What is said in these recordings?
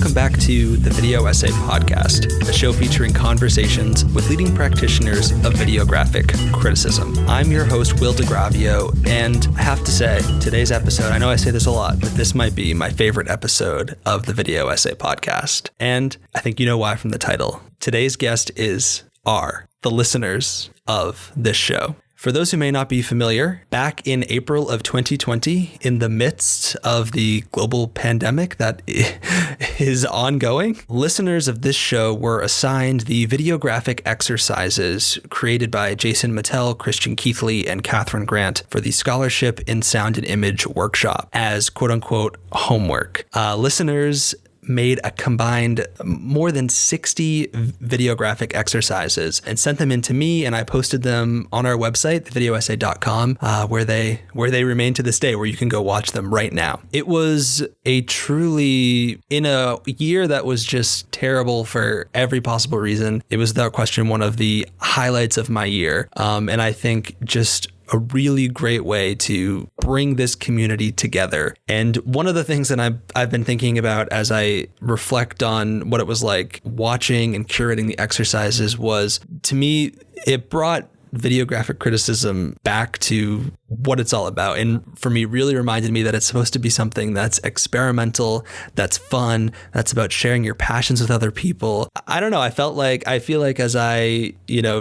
welcome back to the Video Essay Podcast, a show featuring conversations with leading practitioners of videographic criticism. I'm your host, Will DeGravio, and I have to say, today's episode, I know I say this a lot, but this might be my favorite episode of the Video Essay Podcast. And I think you know why from the title. Today's guest are the listeners of this show. For those who may not be familiar, back in April of 2020, in the midst of the global pandemic that is ongoing, listeners of this show were assigned the videographic exercises created by Jason Mattel, Christian Keithley, and Catherine Grant for the Scholarship in Sound and Image workshop as quote-unquote homework. Listeners made a combined more than 60 videographic exercises and sent them in to me, and I posted them on our website, thevideoessay.com, where they remain to this day, where you can go watch them right now. It was a truly, in a year that was just terrible for every possible reason, it was without question one of the highlights of my year. And I think just a really great way to bring this community together. And one of the things that I've been thinking about as I reflect on what it was like watching and curating the exercises was, to me, it brought videographic criticism back to what it's all about. And for me, really reminded me that it's supposed to be something that's experimental, that's fun, that's about sharing your passions with other people. I don't know. I feel like as I,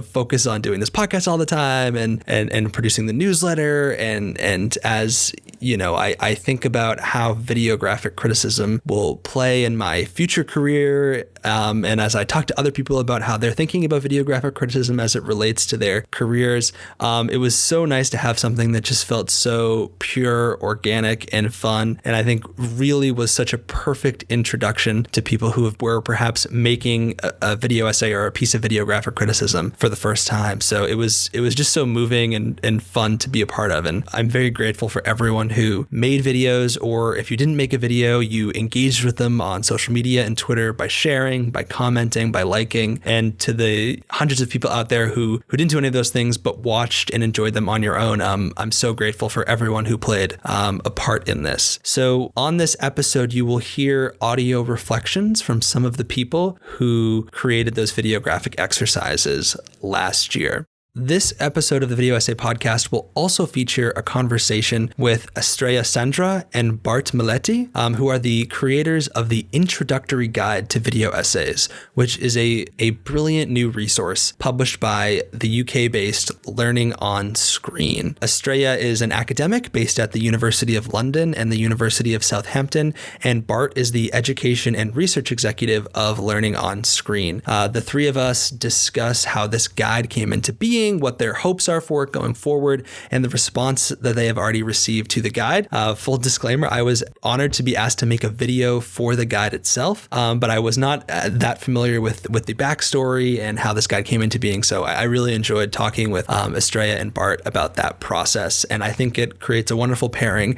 focus on doing this podcast all the time and producing the newsletter and as, I think about how videographic criticism will play in my future career. And as I talk to other people about how they're thinking about videographic criticism as it relates to their careers, it was so nice to have something that just felt so pure, organic, and fun. And I think really was such a perfect introduction to people who were perhaps making a video essay or a piece of videographic criticism for the first time. So it was just so moving and fun to be a part of. And I'm very grateful for everyone who made videos, or if you didn't make a video, you engaged with them on social media and Twitter by sharing, by commenting, by liking. And to the hundreds of people out there who didn't do any of those things but watched and enjoyed them on your own, I'm so grateful for everyone who played a part in this. So on this episode, you will hear audio reflections from some of the people who created those videographic exercises last year. This episode of the Video Essay Podcast will also feature a conversation with Estrella Sendra and Bart Meletti, who are the creators of the Introductory Guide to Video Essays, which is a brilliant new resource published by the UK-based Learning on Screen. Estrella is an academic based at the University of London and the University of Southampton, and Bart is the education and research executive of Learning on Screen. The three of us discuss how this guide came into being, what their hopes are for it going forward, and the response that they have already received to the guide. Full disclaimer, I was honored to be asked to make a video for the guide itself, but I was not that familiar with the backstory and how this guide came into being. So I really enjoyed talking with Estrella and Bart about that process. And I think it creates a wonderful pairing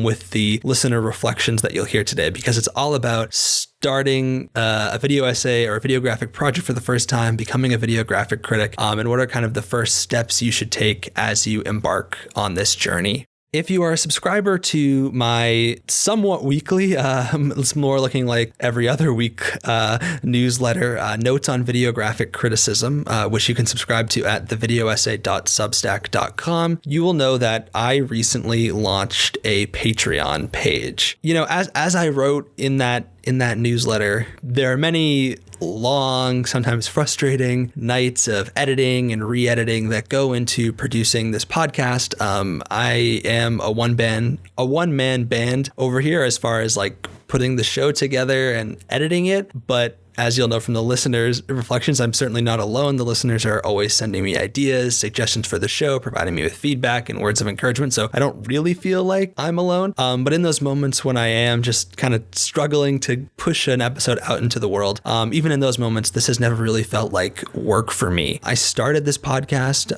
with the listener reflections that you'll hear today, because it's all about starting a video essay or a videographic project for the first time, becoming a videographic critic, and what are kind of the first steps you should take as you embark on this journey. If you are a subscriber to my somewhat weekly, it's more looking like every other week newsletter, Notes on Videographic Criticism, which you can subscribe to at thevideoessay.substack.com, you will know that I recently launched a Patreon page. As I wrote in that newsletter, there are many long, sometimes frustrating nights of editing and re-editing that go into producing this podcast. I am a one-man band over here as far as like putting the show together and editing it, but as you'll know from the listeners' reflections, I'm certainly not alone. The listeners are always sending me ideas, suggestions for the show, providing me with feedback and words of encouragement. So I don't really feel like I'm alone. But in those moments when I am just kind of struggling to push an episode out into the world, even in those moments, this has never really felt like work for me. I started this podcast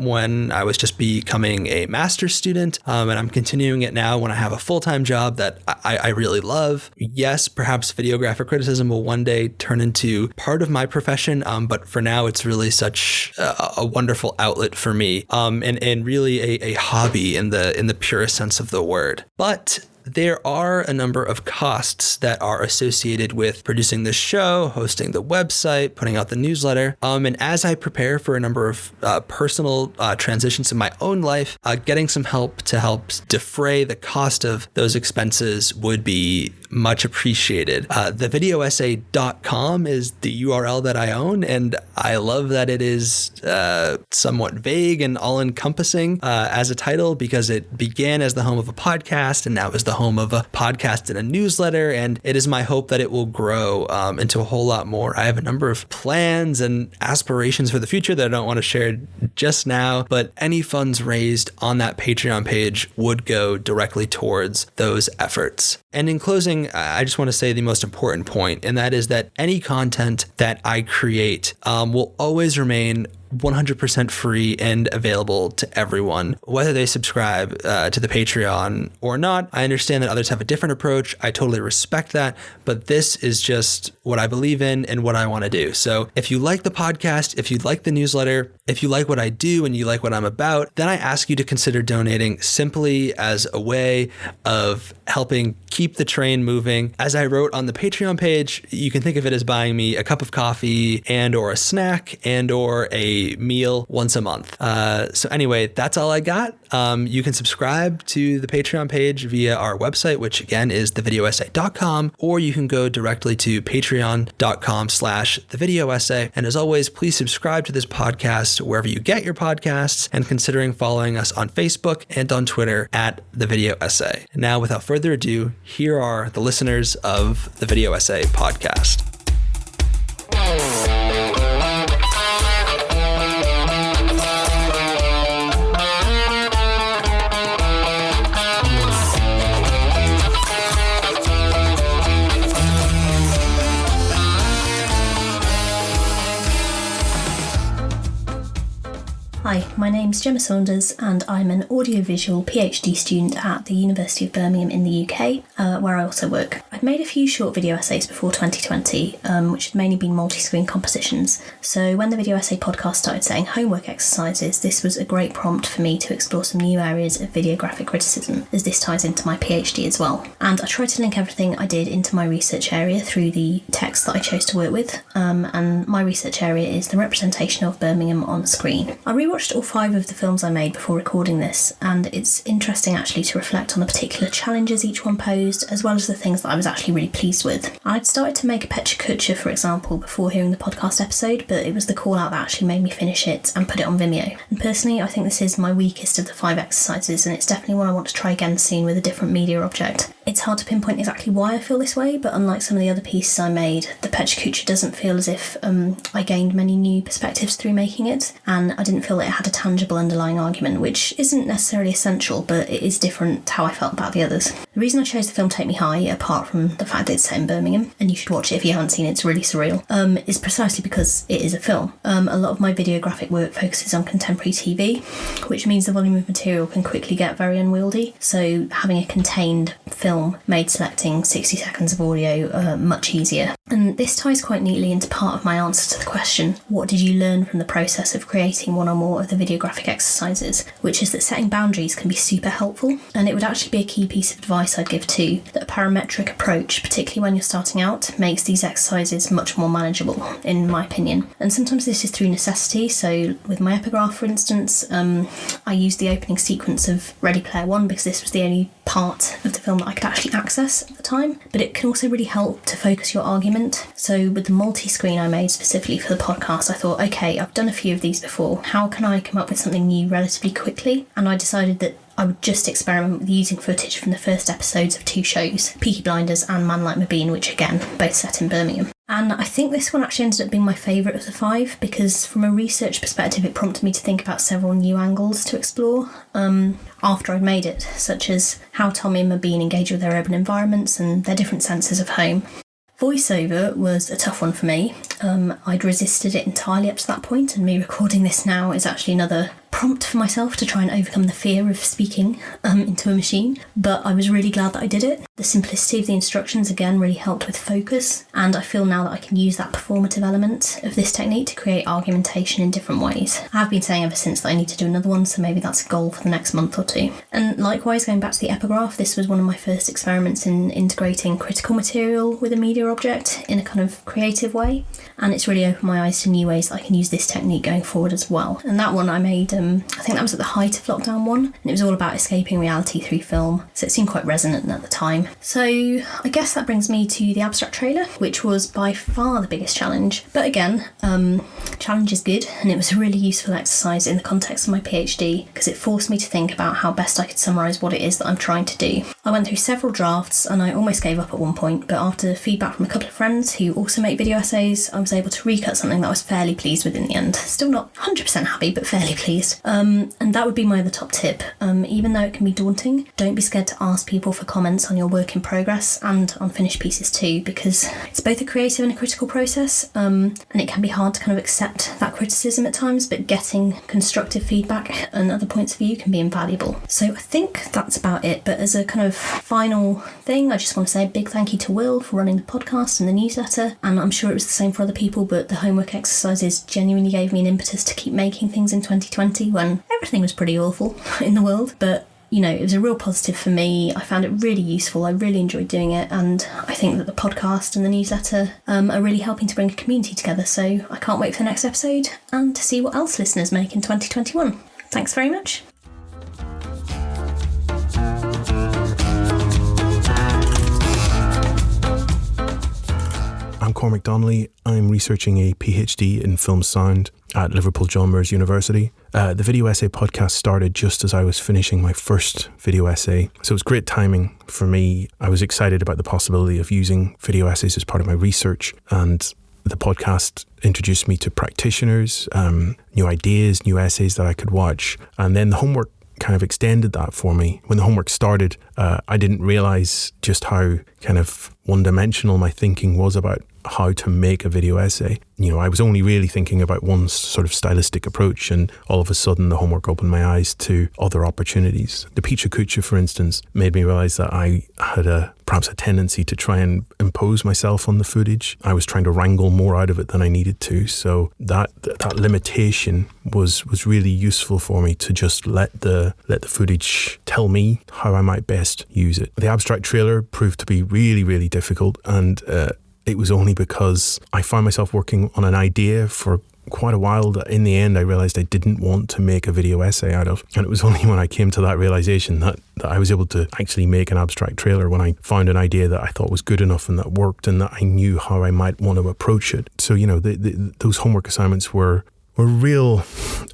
when I was just becoming a master's student, and I'm continuing it now when I have a full-time job that I really love. Yes, perhaps videographic criticism will one day turn into part of my profession, but for now it's really such a wonderful outlet for me, and really a hobby in the purest sense of the word. But there are a number of costs that are associated with producing the show, hosting the website, putting out the newsletter. And as I prepare for a number of personal transitions in my own life, getting some help to help defray the cost of those expenses would be much appreciated. Thevideoessay.com is the URL that I own, and I love that it is somewhat vague and all-encompassing as a title, because it began as the home of a podcast and now is the home of a podcast and a newsletter, and it is my hope that it will grow into a whole lot more. I have a number of plans and aspirations for the future that I don't want to share just now, but any funds raised on that Patreon page would go directly towards those efforts. And in closing, I just want to say the most important point, and that is that any content that I create will always remain 100% free and available to everyone, whether they subscribe to the Patreon or not. I understand that others have a different approach. I totally respect that, but this is just what I believe in and what I want to do. So if you like the podcast, if you like the newsletter, if you like what I do and you like what I'm about, then I ask you to consider donating simply as a way of helping keep the train moving. As I wrote on the Patreon page, you can think of it as buying me a cup of coffee and or a snack and or a meal once a month. So anyway, that's all I got. You can subscribe to the Patreon page via our website, which again is thevideoessay.com, or you can go directly to patreon.com/thevideoessay. And as always, please subscribe to this podcast wherever you get your podcasts, and considering following us on Facebook and on Twitter at The Video Essay. Now, without further ado, here are the listeners of the Video Essay podcast. Hi, my name's Gemma Saunders and I'm an audiovisual PhD student at the University of Birmingham in the UK, where I also work. I'd made a few short video essays before 2020, which had mainly been multi-screen compositions, so when the Video Essay podcast started setting homework exercises, this was a great prompt for me to explore some new areas of videographic criticism, as this ties into my PhD as well. And I tried to link everything I did into my research area through the text that I chose to work with, and my research area is the representation of Birmingham on screen. I rewatched all 5 of the films I made before recording this, and it's interesting actually to reflect on the particular challenges each one posed, as well as the things that I was actually really pleased with. I'd started to make a Pecha Kucha, for example, before hearing the podcast episode, but it was the call out that actually made me finish it and put it on Vimeo. And personally, I think this is my weakest of the 5 exercises, and it's definitely one I want to try again soon with a different media object. It's hard to pinpoint exactly why I feel this way, but unlike some of the other pieces I made, the Pecha Kucha doesn't feel as if I gained many new perspectives through making it, and I didn't feel that it had a tangible underlying argument, which isn't necessarily essential, but it is different to how I felt about the others. The reason I chose the film Take Me High, apart from the fact that it's set in Birmingham, and you should watch it if you haven't seen it, it's really surreal, is precisely because it is a film. A lot of my videographic work focuses on contemporary TV, which means the volume of material can quickly get very unwieldy, so having a contained film made selecting 60 seconds of audio much easier. And this ties quite neatly into part of my answer to the question, what did you learn from the process of creating one or more of the videographic exercises, which is that setting boundaries can be super helpful, and it would actually be a key piece of advice I'd give too, that a parametric approach, particularly when you're starting out, makes these exercises much more manageable, in my opinion. And sometimes this is through necessity, so with my epigraph, for instance, I used the opening sequence of Ready Player One because this was the only part of the film that I could actually access at the time, but it can also really help to focus your argument. So with the multi-screen I made specifically for the podcast, I thought, okay, I've done a few of these before, how can I come up with something new relatively quickly? And I decided that I would just experiment with using footage from the first episodes of 2 shows, Peaky Blinders and Man Like Mabine, which again, both set in Birmingham. And I think this one actually ended up being my favourite of the 5 because from a research perspective it prompted me to think about several new angles to explore after I'd made it, such as how Tommy and Mabine engage with their urban environments and their different senses of home. Voiceover was a tough one for me. I'd resisted it entirely up to that point, and me recording this now is actually another prompt for myself to try and overcome the fear of speaking into a machine, but I was really glad that I did it. The simplicity of the instructions again really helped with focus, and I feel now that I can use that performative element of this technique to create argumentation in different ways. I have been saying ever since that I need to do another one, so maybe that's a goal for the next month or two. And likewise, going back to the epigraph, this was one of my first experiments in integrating critical material with a media object in a kind of creative way, and it's really opened my eyes to new ways that I can use this technique going forward as well. And that one I made, I think that was at the height of lockdown 1, and it was all about escaping reality through film, so it seemed quite resonant at the time. So I guess that brings me to the abstract trailer, which was by far the biggest challenge. But again, challenge is good, and it was a really useful exercise in the context of my PhD because it forced me to think about how best I could summarise what it is that I'm trying to do. I went through several drafts and I almost gave up at one point, but after feedback from a couple of friends who also make video essays, I was able to recut something that I was fairly pleased with in the end. Still not 100% happy, but fairly pleased. And that would be my other top tip. Even though it can be daunting, don't be scared to ask people for comments on your work in progress and on finished pieces too, because it's both a creative and a critical process, and it can be hard to kind of accept that criticism at times, but getting constructive feedback and other points of view can be invaluable. So I think that's about it, but as a kind of final thing, I just want to say a big thank you to Will for running the podcast and the newsletter, and I'm sure it was the same for other people, but the homework exercises genuinely gave me an impetus to keep making things in 2020 when everything was pretty awful in the world. But you know, it was a real positive for me. I found it really useful. I really enjoyed doing it. And I think that the podcast and the newsletter are really helping to bring a community together. So I can't wait for the next episode and to see what else listeners make in 2021. Thanks very much. I'm Cormac Donnelly. I'm researching a PhD in film sound at Liverpool John Moores University. The video essay podcast started just as I was finishing my first video essay, so it was great timing for me. I was excited about the possibility of using video essays as part of my research, and the podcast introduced me to practitioners, new ideas, new essays that I could watch, and then the homework kind of extended that for me. When the homework started, I didn't realise just how kind of one-dimensional my thinking was about how to make a video essay. You know, I was only really thinking about one sort of stylistic approach, and all of a sudden the homework opened my eyes to other opportunities. The Pizza Kucha, for instance, made me realise that I had perhaps a tendency to try and impose myself on the footage. I was trying to wrangle more out of it than I needed to, so that limitation was really useful for me to just let the footage tell me how I might best use it. The abstract trailer proved to be really, really difficult, and it was only because I found myself working on an idea for quite a while that in the end I realised I didn't want to make a video essay out of. And it was only when I came to that realisation that I was able to actually make an abstract trailer, when I found an idea that I thought was good enough and that worked and that I knew how I might want to approach it. So, you know, those homework assignments were real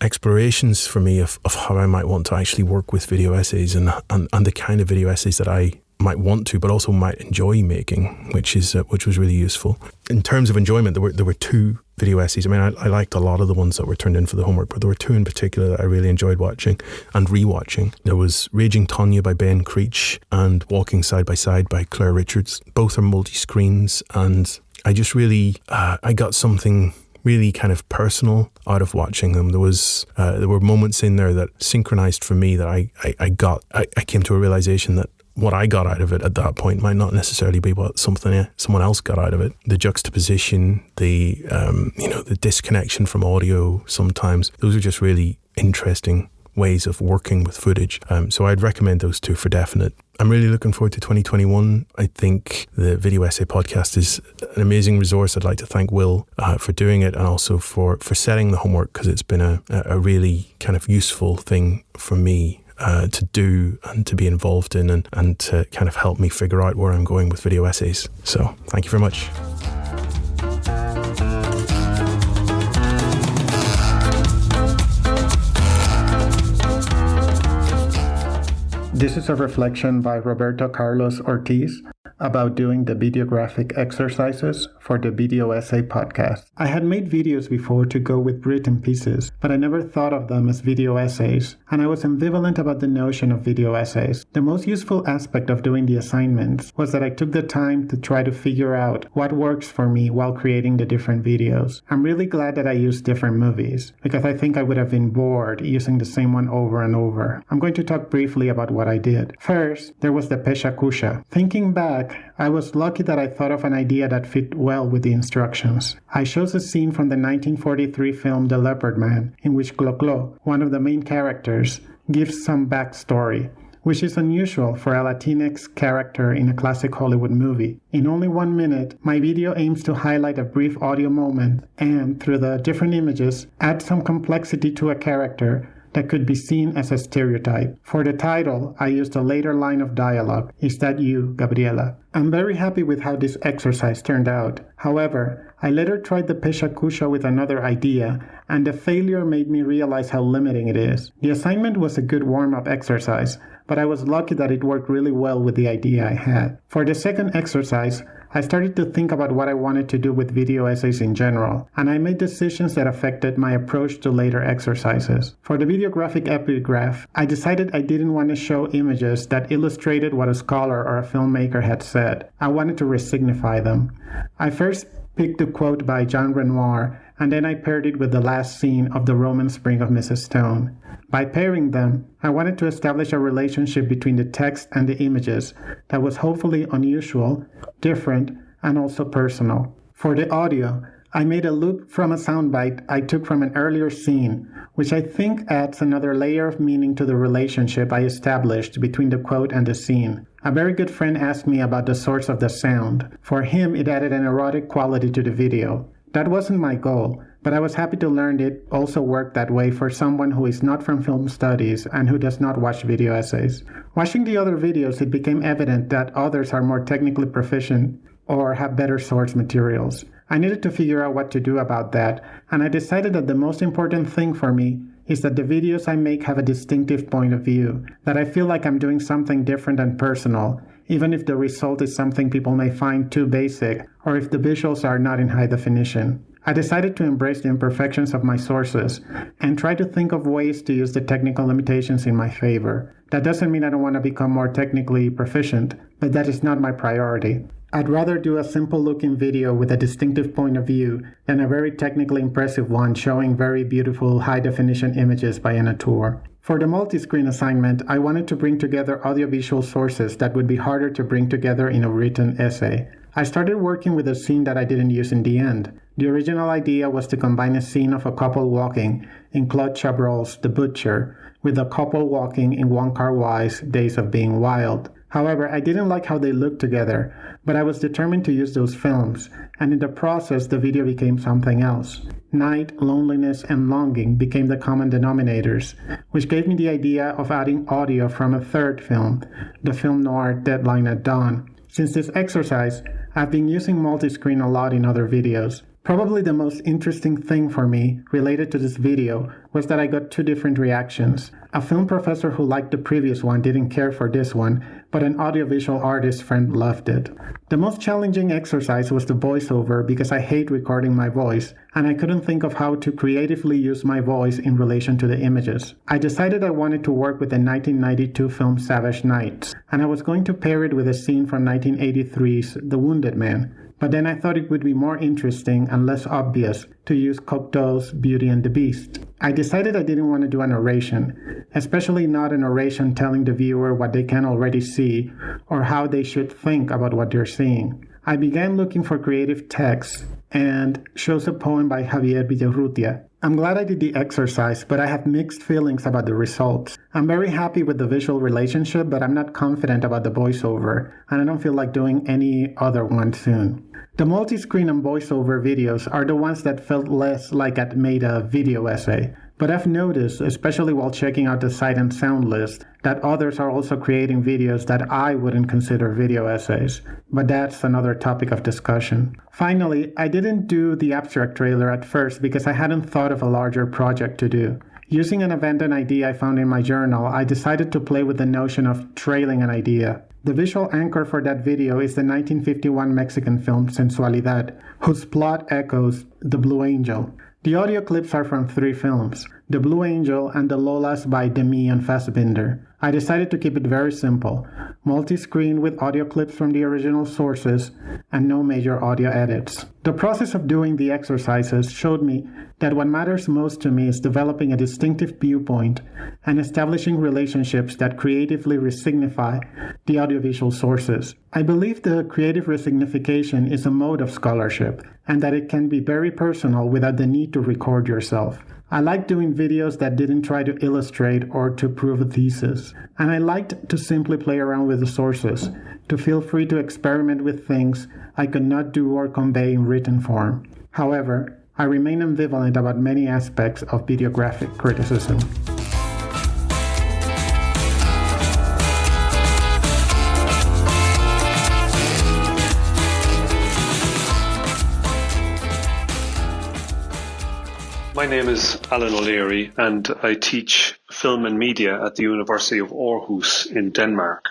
explorations for me of how I might want to actually work with video essays and the kind of video essays that I might want to, but also might enjoy making, which was really useful. In terms of enjoyment, there were two video essays. I mean, I liked a lot of the ones that were turned in for the homework, but there were two in particular that I really enjoyed watching and rewatching. There was Raging Tonya by Ben Creech and Walking Side by Side by Claire Richards. Both are multi-screens, and I just really I got something really kind of personal out of watching them. There were moments in there that synchronized for me that I came to a realization that what I got out of it at that point might not necessarily be what someone else got out of it. The juxtaposition, the disconnection from audio sometimes, those are just really interesting ways of working with footage. So I'd recommend those two for definite. I'm really looking forward to 2021. I think the Video Essay Podcast is an amazing resource. I'd like to thank Will for doing it, and also for setting the homework, because it's been a really kind of useful thing for me to do and to be involved in, and to kind of help me figure out where I'm going with video essays. So thank you very much. This is a reflection by Roberto Carlos Ortiz. about doing the videographic exercises for the video essay podcast. I had made videos before to go with written pieces, but I never thought of them as video essays, and I was ambivalent about the notion of video essays. The most useful aspect of doing the assignments was that I took the time to try to figure out what works for me while creating the different videos. I'm really glad that I used different movies, because I think I would have been bored using the same one over and over. I'm going to talk briefly about what I did. First, there was the Pesha Kusha. Thinking back, I was lucky that I thought of an idea that fit well with the instructions. I chose a scene from the 1943 film The Leopard Man, in which Clo-Clo, one of the main characters, gives some backstory, which is unusual for a Latinx character in a classic Hollywood movie. In only 1 minute, my video aims to highlight a brief audio moment and, through the different images, add some complexity to a character that could be seen as a stereotype. For the title, I used a later line of dialogue, "Is that you, Gabriela?" I'm very happy with how this exercise turned out. However, I later tried the Pesha Kusha with another idea, and the failure made me realize how limiting it is. The assignment was a good warm-up exercise, but I was lucky that it worked really well with the idea I had. For the second exercise, I started to think about what I wanted to do with video essays in general, and I made decisions that affected my approach to later exercises. For the videographic epigraph, I decided I didn't want to show images that illustrated what a scholar or a filmmaker had said. I wanted to resignify them. I first picked a quote by Jean Renoir, and then I paired it with the last scene of The Roman Spring of Mrs. Stone. By pairing them, I wanted to establish a relationship between the text and the images that was hopefully unusual, different, and also personal. For the audio, I made a loop from a soundbite I took from an earlier scene, which I think adds another layer of meaning to the relationship I established between the quote and the scene. A very good friend asked me about the source of the sound. For him, it added an erotic quality to the video. That wasn't my goal, but I was happy to learn it also worked that way for someone who is not from film studies and who does not watch video essays. Watching the other videos, it became evident that others are more technically proficient or have better source materials. I needed to figure out what to do about that, and I decided that the most important thing for me is that the videos I make have a distinctive point of view, that I feel like I'm doing something different and personal, even if the result is something people may find too basic or if the visuals are not in high definition. I decided to embrace the imperfections of my sources and try to think of ways to use the technical limitations in my favor. That doesn't mean I don't want to become more technically proficient, but that is not my priority. I'd rather do a simple-looking video with a distinctive point of view than a very technically impressive one showing very beautiful high-definition images by an auteur. For the multi-screen assignment, I wanted to bring together audiovisual sources that would be harder to bring together in a written essay. I started working with a scene that I didn't use in the end. The original idea was to combine a scene of a couple walking in Claude Chabrol's The Butcher with a couple walking in Wong Kar-wai's Days of Being Wild. However, I didn't like how they looked together, but I was determined to use those films, and in the process the video became something else. Night, loneliness, and longing became the common denominators, which gave me the idea of adding audio from a third film, the film noir Deadline at Dawn. Since this exercise, I've been using multi-screen a lot in other videos. Probably the most interesting thing for me related to this video was that I got two different reactions. A film professor who liked the previous one didn't care for this one, but an audiovisual artist friend loved it. The most challenging exercise was the voiceover because I hate recording my voice, and I couldn't think of how to creatively use my voice in relation to the images. I decided I wanted to work with the 1992 film Savage Nights, and I was going to pair it with a scene from 1983's The Wounded Man. But then I thought it would be more interesting and less obvious to use Cocteau's Beauty and the Beast. I decided I didn't want to do a narration, especially not a narration telling the viewer what they can already see or how they should think about what they're seeing. I began looking for creative texts and chose a poem by Javier Villarrutia. I'm glad I did the exercise, but I have mixed feelings about the results. I'm very happy with the visual relationship, but I'm not confident about the voiceover, and I don't feel like doing any other one soon. The multi-screen and voiceover videos are the ones that felt less like I'd made a video essay. But I've noticed, especially while checking out the sight and sound list, that others are also creating videos that I wouldn't consider video essays. But that's another topic of discussion. Finally, I didn't do the abstract trailer at first because I hadn't thought of a larger project to do. Using an abandoned idea I found in my journal, I decided to play with the notion of trailing an idea. The visual anchor for that video is the 1951 Mexican film Sensualidad, whose plot echoes The Blue Angel. The audio clips are from 3 films, The Blue Angel and The Lolas by Demi and Fassbinder. I decided to keep it very simple, multi-screen with audio clips from the original sources and no major audio edits. The process of doing the exercises showed me that what matters most to me is developing a distinctive viewpoint and establishing relationships that creatively resignify the audiovisual sources. I believe the creative resignification is a mode of scholarship and that it can be very personal without the need to record yourself. I liked doing videos that didn't try to illustrate or to prove a thesis, and I liked to simply play around with the sources, to feel free to experiment with things I could not do or convey in written form. However, I remain ambivalent about many aspects of videographic criticism. My name is Alan OLeary and I teach film and media at the University of Aarhus in Denmark.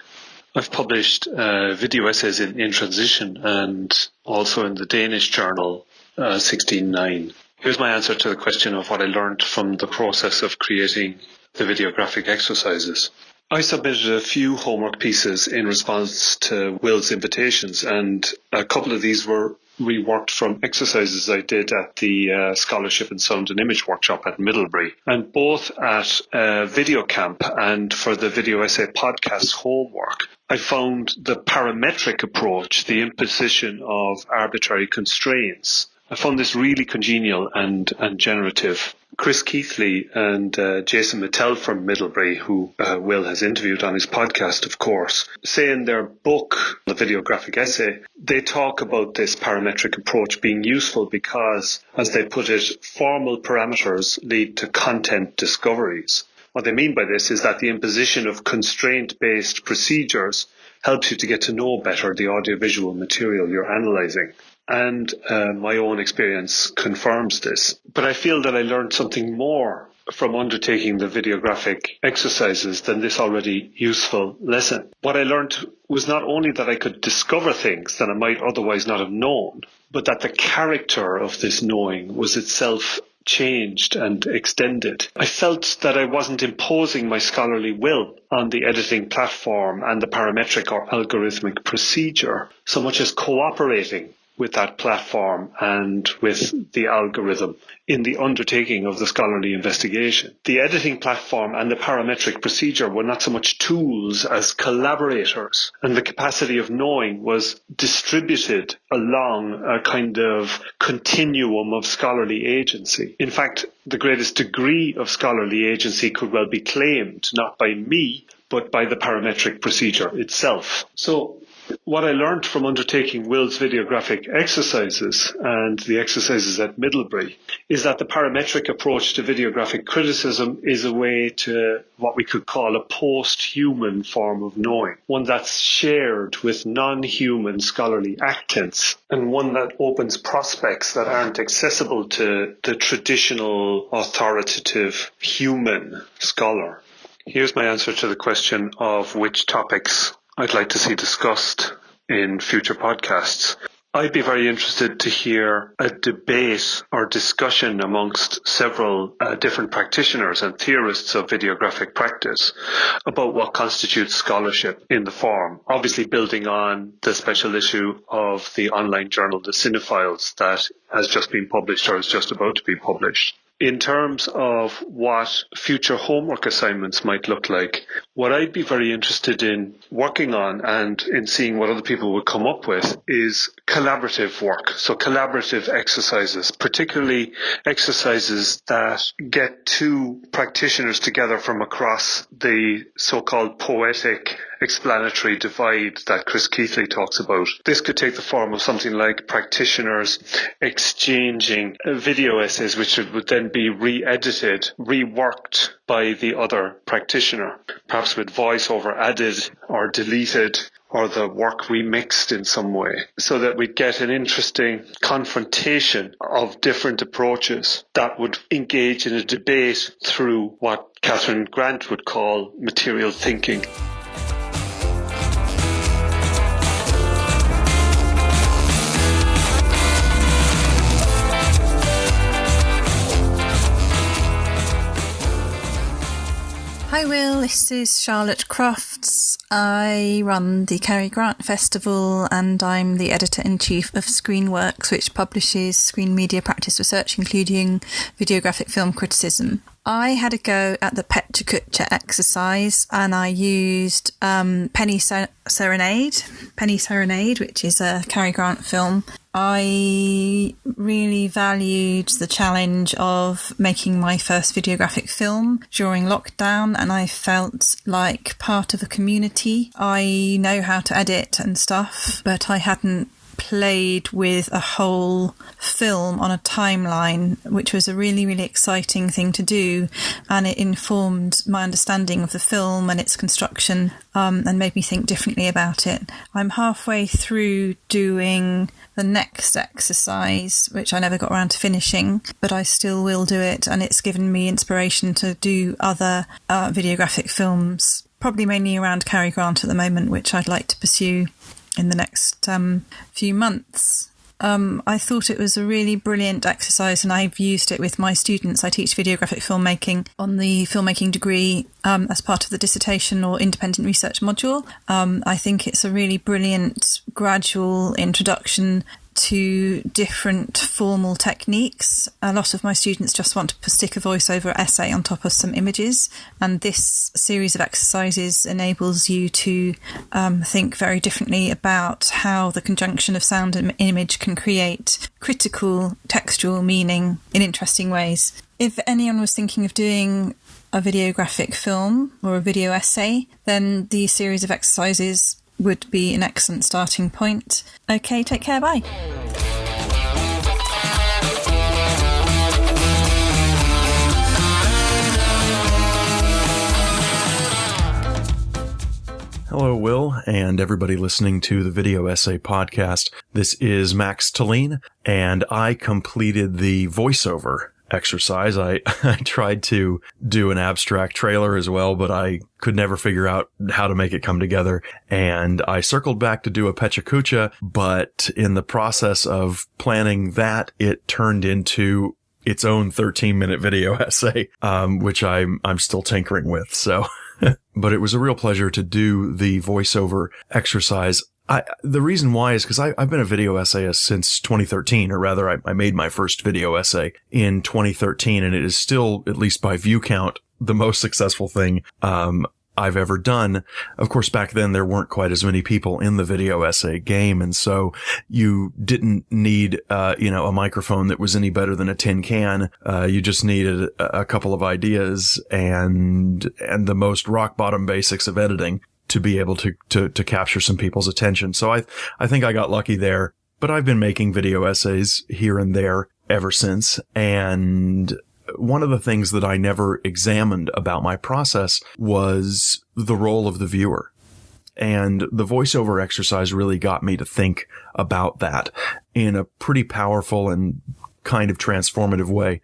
I've published video essays in Transition and also in the Danish journal 16/9. Here's my answer to the question of what I learned from the process of creating the videographic exercises. I submitted a few homework pieces in response to Will's invitations, and a couple of these were reworked from exercises I did at the Scholarship in Sound and Image workshop at Middlebury. And both at Video Camp and for the Video Essay Podcast homework, I found the parametric approach, the imposition of arbitrary constraints, I found this really congenial and generative. Chris Keithley and Jason Mattel from Middlebury, who Will has interviewed on his podcast, of course, say in their book, The Videographic Essay, they talk about this parametric approach being useful because, as they put it, formal parameters lead to content discoveries. What they mean by this is that the imposition of constraint-based procedures helps you to get to know better the audiovisual material you're analysing. And my own experience confirms this. But I feel that I learned something more from undertaking the videographic exercises than this already useful lesson. What I learned was not only that I could discover things that I might otherwise not have known, but that the character of this knowing was itself changed and extended. I felt that I wasn't imposing my scholarly will on the editing platform and the parametric or algorithmic procedure, so much as cooperating with that platform and with the algorithm in the undertaking of the scholarly investigation. The editing platform and the parametric procedure were not so much tools as collaborators, and the capacity of knowing was distributed along a kind of continuum of scholarly agency. In fact, the greatest degree of scholarly agency could well be claimed, not by me, but by the parametric procedure itself. So, what I learned from undertaking Will's videographic exercises and the exercises at Middlebury is that the parametric approach to videographic criticism is a way to what we could call a post-human form of knowing, one that's shared with non-human scholarly actants, and one that opens prospects that aren't accessible to the traditional authoritative human scholar. Here's my answer to the question of which topics I'd like to see discussed in future podcasts. I'd be very interested to hear a debate or discussion amongst several different practitioners and theorists of videographic practice about what constitutes scholarship in the form, obviously building on the special issue of the online journal The Cinephiles that has just been published or is just about to be published. In terms of what future homework assignments might look like, what I'd be very interested in working on and in seeing what other people would come up with is collaborative work. So collaborative exercises, particularly exercises that get two practitioners together from across the so-called poetic explanatory divide that Chris Keithley talks about. This could take the form of something like practitioners exchanging video essays which would then be re-edited, reworked by the other practitioner, perhaps with voiceover added or deleted or the work remixed in some way, so that we get an interesting confrontation of different approaches that would engage in a debate through what Catherine Grant would call material thinking. Hi Will, this is Charlotte Crofts. I run the Cary Grant Festival and I'm the editor-in-chief of Screenworks, which publishes screen media practice research, including videographic film criticism. I had a go at the Pecha exercise and I used Penny Serenade, which is a Cary Grant film. I really valued the challenge of making my first videographic film during lockdown, and I felt like part of a community. I know how to edit and stuff, but I hadn't played with a whole film on a timeline, which was a really, really exciting thing to do, and it informed my understanding of the film and its construction, and made me think differently about it. I'm halfway through doing the next exercise, which I never got around to finishing, but I still will do it, and it's given me inspiration to do other videographic films, probably mainly around Cary Grant at the moment, which I'd like to pursue in the next few months. I thought it was a really brilliant exercise, and I've used it with my students. I teach videographic filmmaking on the filmmaking degree as part of the dissertation or independent research module. I think it's a really brilliant gradual introduction to different formal techniques. A lot of my students just want to stick a voiceover essay on top of some images, and this series of exercises enables you to think very differently about how the conjunction of sound and image can create critical textual meaning in interesting ways. If anyone was thinking of doing a videographic film or a video essay, then these series of exercises would be an excellent starting point. Okay, take care, bye. Hello, Will, and everybody listening to the Video Essay Podcast. This is Max Tolene, and I completed the voiceover exercise. I tried to do an abstract trailer as well, but I could never figure out how to make it come together. And I circled back to do a Pecha, but in the process of planning that, it turned into its own 13-minute video essay, which I'm still tinkering with. So, but it was a real pleasure to do the voiceover exercise. The reason why is because I've been a video essayist since 2013, or rather I made my first video essay in 2013, and it is still, at least by view count, the most successful thing I've ever done. Of course, back then there weren't quite as many people in the video essay game, and so you didn't need a microphone that was any better than a tin can. You just needed a couple of ideas and the most rock bottom basics of editing to be able to capture some people's attention. So I think I got lucky there, but I've been making video essays here and there ever since. And one of the things that I never examined about my process was the role of the viewer. And the voiceover exercise really got me to think about that in a pretty powerful and kind of transformative way.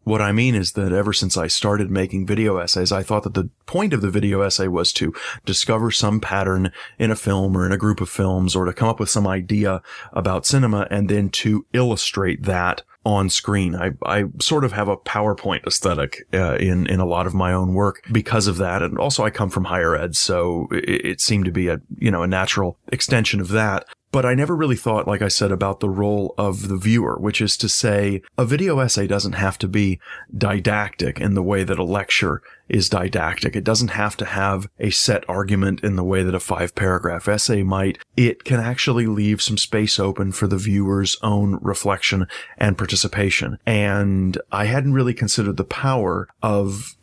What I mean is that ever since I started making video essays, I thought that the point of the video essay was to discover some pattern in a film or in a group of films, or to come up with some idea about cinema and then to illustrate that on screen. I sort of have a PowerPoint aesthetic in a lot of my own work because of that. And also I come from higher ed, so it seemed to be a natural extension of that. But I never really thought, like I said, about the role of the viewer, which is to say a video essay doesn't have to be didactic in the way that a lecture is didactic. It doesn't have to have a set argument in the way that a 5-paragraph essay might. It can actually leave some space open for the viewer's own reflection and participation. And I hadn't really considered the power of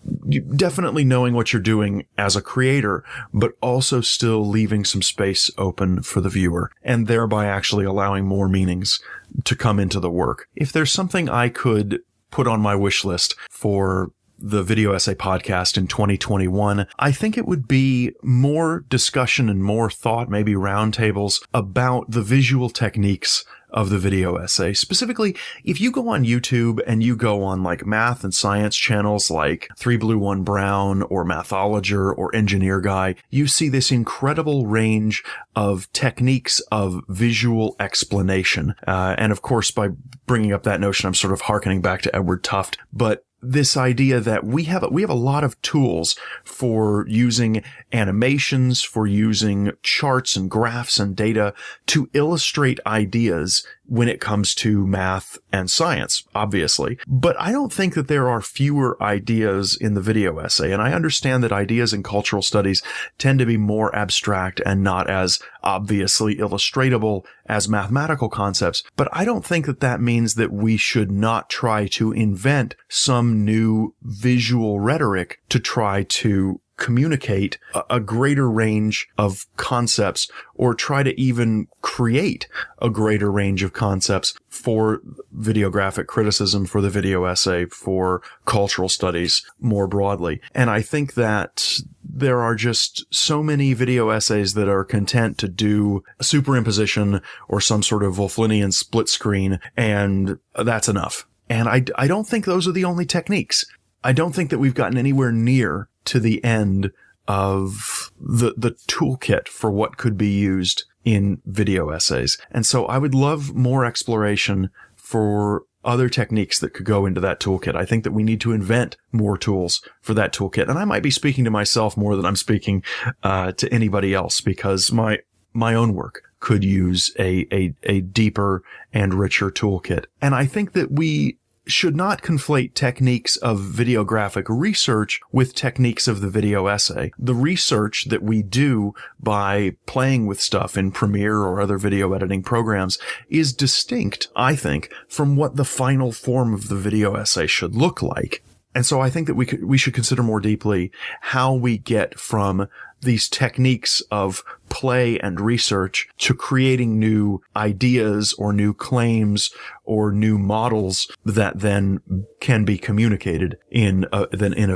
definitely knowing what you're doing as a creator, but also still leaving some space open for the viewer, and thereby actually allowing more meanings to come into the work. If there's something I could put on my wish list for the Video Essay Podcast in 2021, I think it would be more discussion and more thought, maybe roundtables about the visual techniques of the video essay. Specifically, if you go on YouTube and you go on like math and science channels like 3 Blue 1 Brown or Mathologer or Engineer Guy, you see this incredible range of techniques of visual explanation. And of course, by bringing up that notion, I'm sort of hearkening back to Edward Tufte. But this idea that we have a lot of tools for using animations, for using charts and graphs and data to illustrate ideas when it comes to math and science, obviously. But I don't think that there are fewer ideas in the video essay. And I understand that ideas in cultural studies tend to be more abstract and not as obviously illustratable as mathematical concepts. But I don't think that that means that we should not try to invent some new visual rhetoric to try to communicate a greater range of concepts, or try to even create a greater range of concepts for videographic criticism, for the video essay, for cultural studies more broadly. And I think that there are just so many video essays that are content to do a superimposition or some sort of Wolflinian split screen, and that's enough. And I don't think those are the only techniques. I don't think that we've gotten anywhere near to the end of the toolkit for what could be used in video essays. And so I would love more exploration for other techniques that could go into that toolkit. I think that we need to invent more tools for that toolkit. And I might be speaking to myself more than I'm speaking to anybody else, because my own work could use a deeper and richer toolkit. And I think that we should not conflate techniques of videographic research with techniques of the video essay. The research that we do by playing with stuff in Premiere or other video editing programs is distinct, I think, from what the final form of the video essay should look like. And so I think that we should consider more deeply how we get from these techniques of play and research to creating new ideas or new claims or new models that then can be communicated in a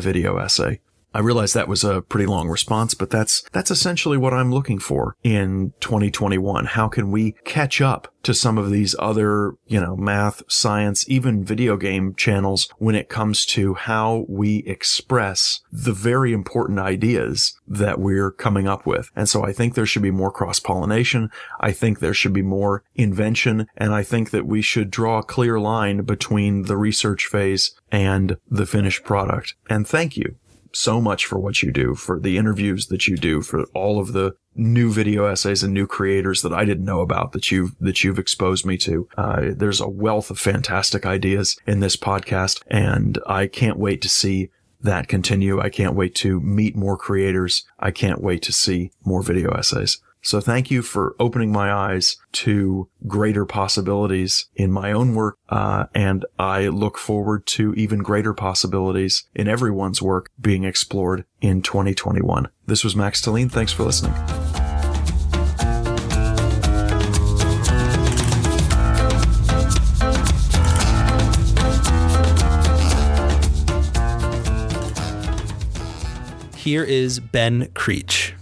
video essay. I realize that was a pretty long response, but that's essentially what I'm looking for in 2021. How can we catch up to some of these other, math, science, even video game channels when it comes to how we express the very important ideas that we're coming up with? And so I think there should be more cross-pollination. I think there should be more invention. And I think that we should draw a clear line between the research phase and the finished product. And thank you so much for what you do, for the interviews that you do, for all of the new video essays and new creators that I didn't know about that you've exposed me to. There's a wealth of fantastic ideas in this podcast, and I can't wait to see that continue. I can't wait to meet more creators. I can't wait to see more video essays. So thank you for opening my eyes to greater possibilities in my own work, and I look forward to even greater possibilities in everyone's work being explored in 2021. This was Max Tolene. Thanks for listening. Here is Ben Creech.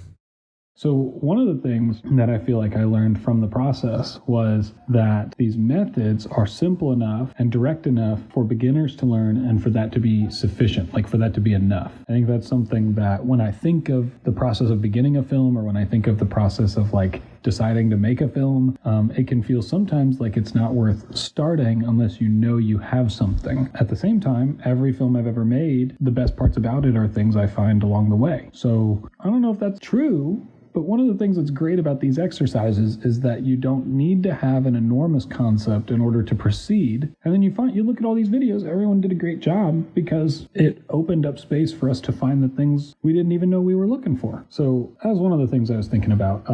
So one of the things that I feel like I learned from the process was that these methods are simple enough and direct enough for beginners to learn and for that to be sufficient, like for that to be enough. I think that's something that when I think of the process of beginning a film, or when I think of the process of like deciding to make a film, it can feel sometimes like it's not worth starting unless you know you have something. At the same time, every film I've ever made, the best parts about it are things I find along the way. So I don't know if that's true, but one of the things that's great about these exercises is that you don't need to have an enormous concept in order to proceed. And then you look at all these videos, everyone did a great job because it opened up space for us to find the things we didn't even know we were looking for. So that was one of the things I was thinking about.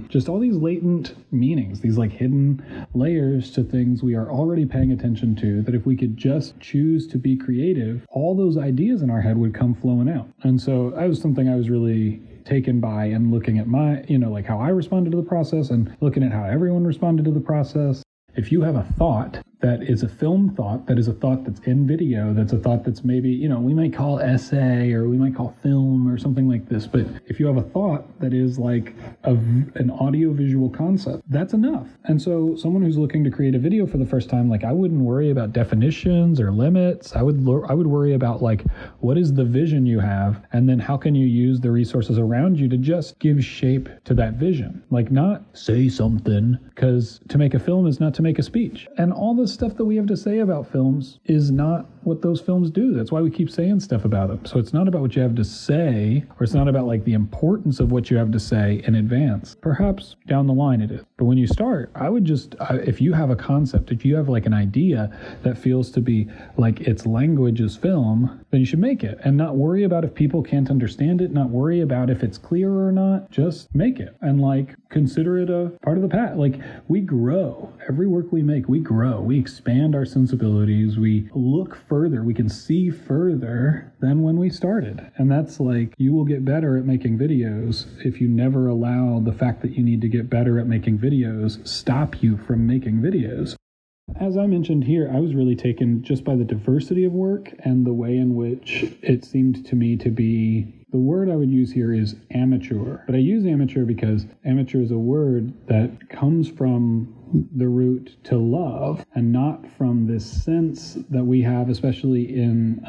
Just all these latent meanings, these like hidden layers to things we are already paying attention to, that if we could just choose to be creative, all those ideas in our head would come flowing out. And so that was something I was really taken by, and looking at my, like how I responded to the process and looking at how everyone responded to the process. If you have a thought that is a film thought, that is a thought that's in video, that's a thought that's maybe, we might call essay or we might call film or something like this. But if you have a thought that is like an audio-visual concept, that's enough. And so someone who's looking to create a video for the first time, like I wouldn't worry about definitions or limits. I would worry about like, what is the vision you have? And then how can you use the resources around you to just give shape to that vision? Like not say something, because to make a film is not to make a speech. And all this stuff that we have to say about films is not what those films do. That's why we keep saying stuff about them. So it's not about what you have to say, or it's not about like the importance of what you have to say in advance. Perhaps down the line it is. But when you start, I would just, if you have a concept, if you have like an idea that feels to be like its language is film, then you should make it and not worry about if people can't understand it, not worry about if it's clear or not. Just make it and like consider it a part of the path. Like we grow. Every work we make, we grow. We expand our sensibilities. We look further. We can see further than when we started. And that's like, you will get better at making videos if you never allow the fact that you need to get better at making videos stop you from making videos. As I mentioned here, I was really taken just by the diversity of work and the way in which it seemed to me to be, the word I would use here is amateur. But I use amateur because amateur is a word that comes from the root to love and not from this sense that we have, especially in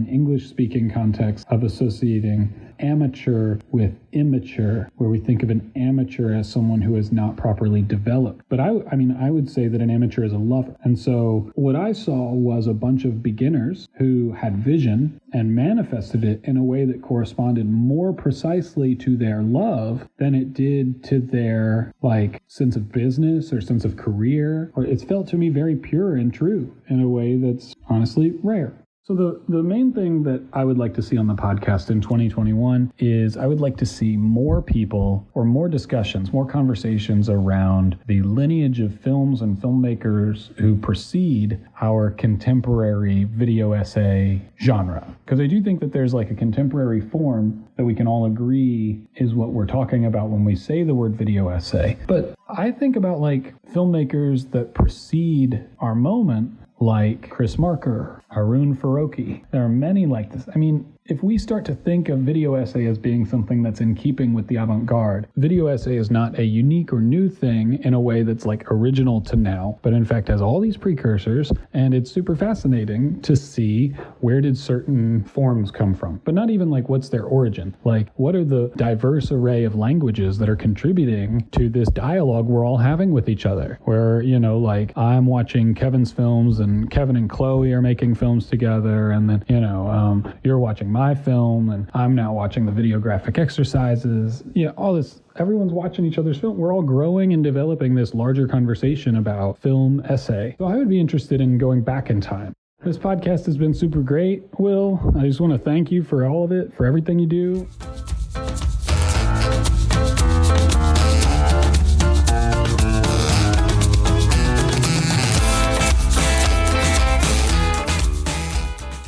English-speaking context, of associating amateur with immature, where we think of an amateur as someone who is not properly developed. But I would say that an amateur is a lover. And so what I saw was a bunch of beginners who had vision and manifested it in a way that corresponded more precisely to their love than it did to their like sense of business or sense of career. Or it's felt to me very pure and true in a way that's honestly rare. So the main thing that I would like to see on the podcast in 2021 is I would like to see more people or more discussions, more conversations around the lineage of films and filmmakers who precede our contemporary video essay genre. Because I do think that there's like a contemporary form that we can all agree is what we're talking about when we say the word video essay. But I think about like filmmakers that precede our moment, like Chris Marker, Haroon Farokhi. There are many like this. I mean, if we start to think of video essay as being something that's in keeping with the avant-garde, video essay is not a unique or new thing in a way that's like original to now, but in fact has all these precursors, and it's super fascinating to see where did certain forms come from. But not even like what's their origin. Like what are the diverse array of languages that are contributing to this dialogue we're all having with each other? Where, you know, like I'm watching Kevin's films and Kevin and Chloe are making films together, and then, you know, you're watching my film and I'm now watching the videographic exercises. You know, all this, everyone's watching each other's film. We're all growing and developing this larger conversation about film essay. So I would be interested in going back in time. This podcast has been super great, Will. I just want to thank you for all of it, for everything you do.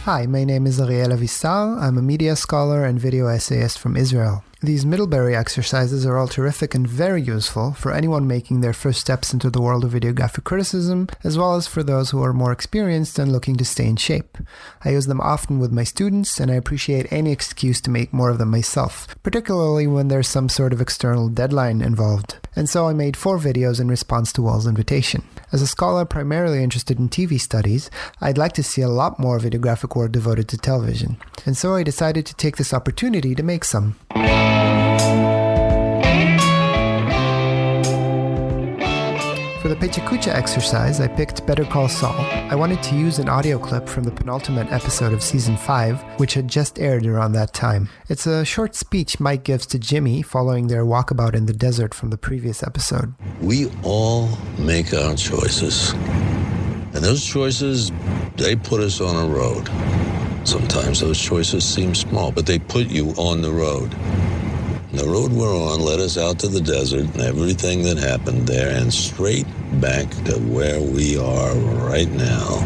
Hi, my name is Ariel Avissar. I'm a media scholar and video essayist from Israel. These Middlebury exercises are all terrific and very useful for anyone making their first steps into the world of videographic criticism, as well as for those who are more experienced and looking to stay in shape. I use them often with my students, and I appreciate any excuse to make more of them myself, particularly when there's some sort of external deadline involved. And so I made 4 videos in response to Will's invitation. As a scholar primarily interested in TV studies, I'd like to see a lot more videographic work devoted to television. And so I decided to take this opportunity to make some. For the Pechakucha exercise, I picked Better Call Saul. I wanted to use an audio clip from the penultimate episode of Season 5, which had just aired around that time. It's a short speech Mike gives to Jimmy following their walkabout in the desert from the previous episode. We all make our choices. And those choices, they put us on a road. Sometimes those choices seem small, but they put you on the road. The road we're on led us out to the desert and everything that happened there and straight back to where we are right now.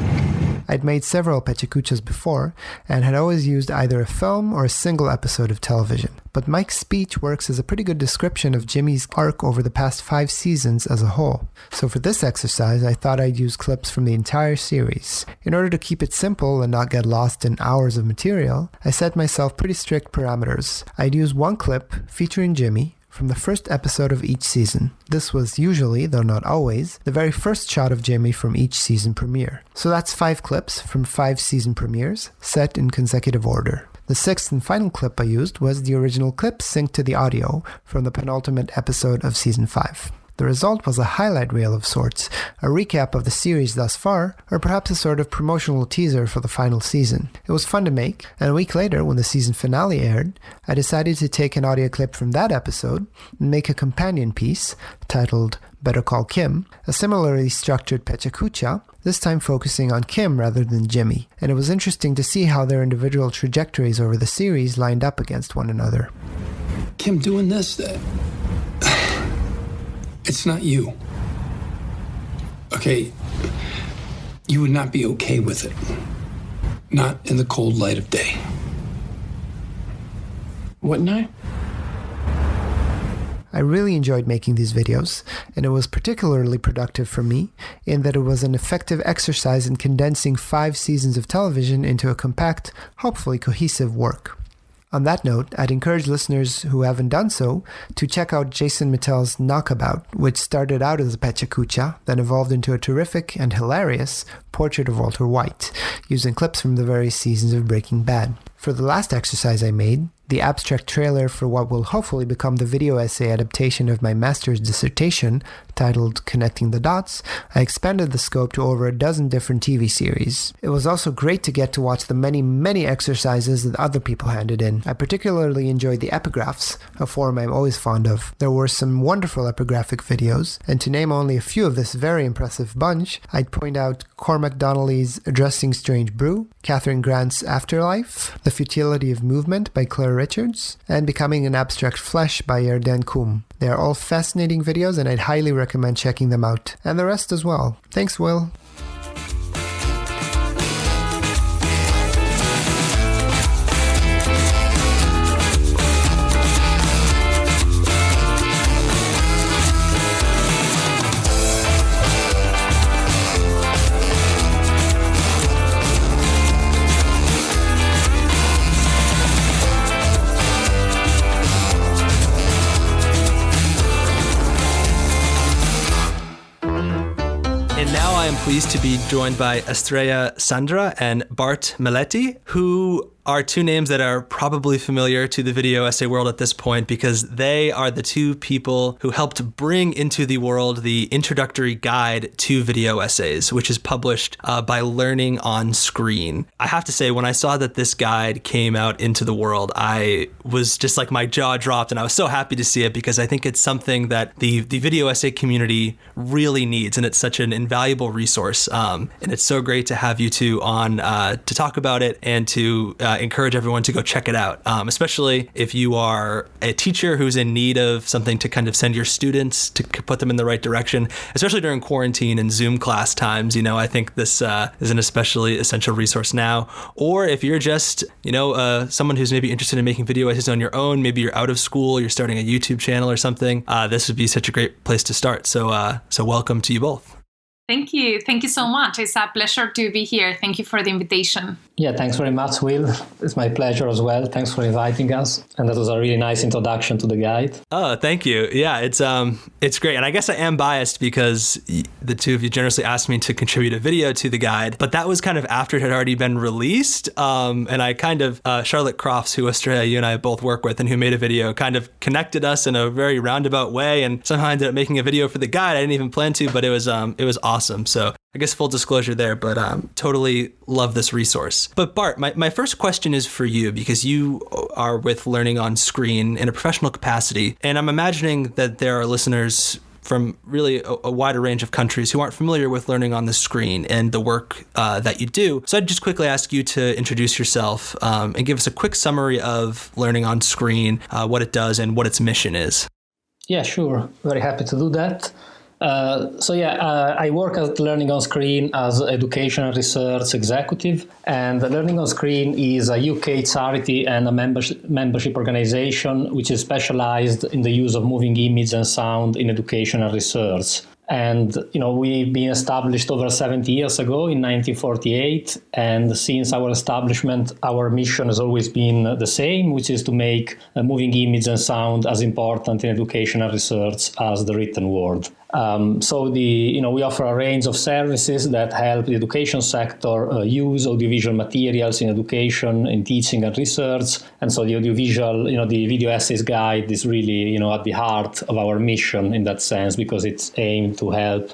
I'd made several Pechakuchas before and had always used either a film or a single episode of television. But Mike's speech works as a pretty good description of Jimmy's arc over the past 5 seasons as a whole. So for this exercise, I thought I'd use clips from the entire series. In order to keep it simple and not get lost in hours of material, I set myself pretty strict parameters. I'd use 1 clip featuring Jimmy from the first episode of each season. This was usually, though not always, the very first shot of Jimmy from each season premiere. So that's 5 clips from 5 season premieres, set in consecutive order. The 6th and final clip I used was the original clip synced to the audio from the penultimate episode of Season 5. The result was a highlight reel of sorts, a recap of the series thus far, or perhaps a sort of promotional teaser for the final season. It was fun to make, and a week later, when the season finale aired, I decided to take an audio clip from that episode and make a companion piece titled Better Call Kim, a similarly structured Pechakucha, this time focusing on Kim rather than Jimmy, and it was interesting to see how their individual trajectories over the series lined up against one another. Kim doing this, it's not you. Okay, you would not be okay with it. Not in the cold light of day. Wouldn't I? I really enjoyed making these videos, and it was particularly productive for me in that it was an effective exercise in condensing 5 seasons of television into a compact, hopefully cohesive work. On that note, I'd encourage listeners who haven't done so to check out Jason Mittel's Knockabout, which started out as a Pechakucha, then evolved into a terrific and hilarious portrait of Walter White, using clips from the various seasons of Breaking Bad. For the last exercise I made, the abstract trailer for what will hopefully become the video essay adaptation of my master's dissertation, titled Connecting the Dots, I expanded the scope to over a dozen different TV series. It was also great to get to watch the many exercises that other people handed in. I particularly enjoyed the epigraphs, a form I'm always fond of. There were some wonderful epigraphic videos, and to name only a few of this very impressive bunch, I'd point out Cormac Donnelly's Addressing Strange Brew, Catherine Grant's Afterlife, The Futility of Movement by Claire Richards, and Becoming an Abstract Flesh by Yerden Koum. They are all fascinating videos, and I'd highly recommend checking them out, and the rest as well. Thanks, Will. Pleased to be joined by Estrella Sendra and Bart Meletti, who are two names that are probably familiar to the video essay world at this point because they are the two people who helped bring into the world the introductory guide to video essays, which is published by Learning on Screen. I have to say, when I saw that this guide came out into the world, I was just like, my jaw dropped, and I was so happy to see it because I think it's something that the video essay community really needs, and it's such an invaluable resource. And it's so great to have you two on to talk about it and to encourage everyone to go check it out, especially if you are a teacher who's in need of something to kind of send your students to put them in the right direction, especially during quarantine and Zoom class times. You know, I think this is an especially essential resource now. Or if you're just, someone who's maybe interested in making video essays on your own, maybe you're out of school, you're starting a YouTube channel or something, this would be such a great place to start. So welcome to you both. Thank you. Thank you so much. It's a pleasure to be here. Thank you for the invitation. Yeah, thanks very much, Will. It's my pleasure as well. Thanks for inviting us. And that was a really nice introduction to the guide. Oh, thank you. Yeah, it's great. And I guess I am biased because the two of you generously asked me to contribute a video to the guide, but that was kind of after it had already been released. And I kind of, Charlotte Crofts, who Estrella, you and I both work with, and who made a video, kind of connected us in a very roundabout way, and somehow I ended up making a video for the guide. I didn't even plan to, but it was awesome. So I guess full disclosure there, but totally love this resource. But Bart, my first question is for you, because you are with Learning on Screen in a professional capacity, and I'm imagining that there are listeners from really a wider range of countries who aren't familiar with Learning on the Screen and the work that you do. So I'd just quickly ask you to introduce yourself and give us a quick summary of Learning on Screen, what it does and what its mission is. Yeah, sure. Very happy to do that. I work at Learning on Screen as Education and Research Executive, and Learning on Screen is a UK charity and a membership organization which is specialized in the use of moving image and sound in education and research. And, we've been established over 70 years ago in 1948. And since our establishment, our mission has always been the same, which is to make moving image and sound as important in education and research as the written word. So we offer a range of services that help the education sector use audiovisual materials in education, in teaching and research. And so the audiovisual, the video essays guide is really, at the heart of our mission in that sense, because it's aimed to help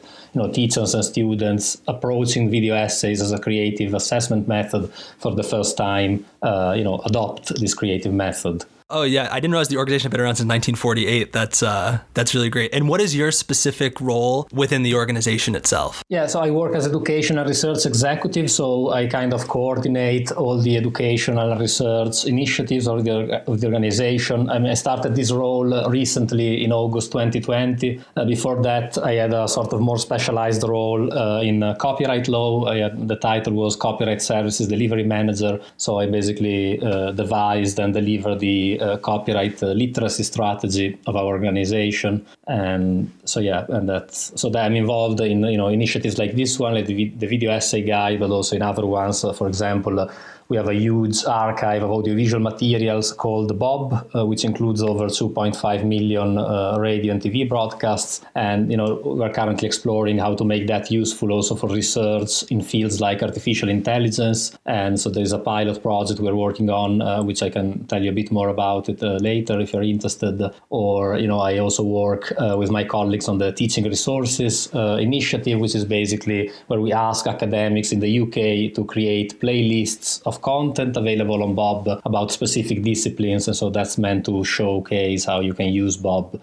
teachers and students approaching video essays as a creative assessment method for the first time, adopt this creative method. Oh, yeah. I didn't realize the organization had been around since 1948. That's really great. And what is your specific role within the organization itself? Yeah, so I work as education and research executive. So I kind of coordinate all the educational and research initiatives of the organization. I started this role recently in August 2020. Before that, I had a sort of more specialized role in copyright law. The title was Copyright Services Delivery Manager. So I basically devised and delivered the copyright literacy strategy of our organization, and so that I'm involved in initiatives like this one, like the video essay guide, but also in other ones. For example, we have a huge archive of audiovisual materials called Bob, which includes over 2.5 million radio and TV broadcasts. And, we're currently exploring how to make that useful also for research in fields like artificial intelligence. And so there's a pilot project we're working on, which I can tell you a bit more about it later if you're interested. Or, I also work with my colleagues on the Teaching Resources initiative, which is basically where we ask academics in the UK to create playlists of content available on Bob about specific disciplines, and so that's meant to showcase how you can use Bob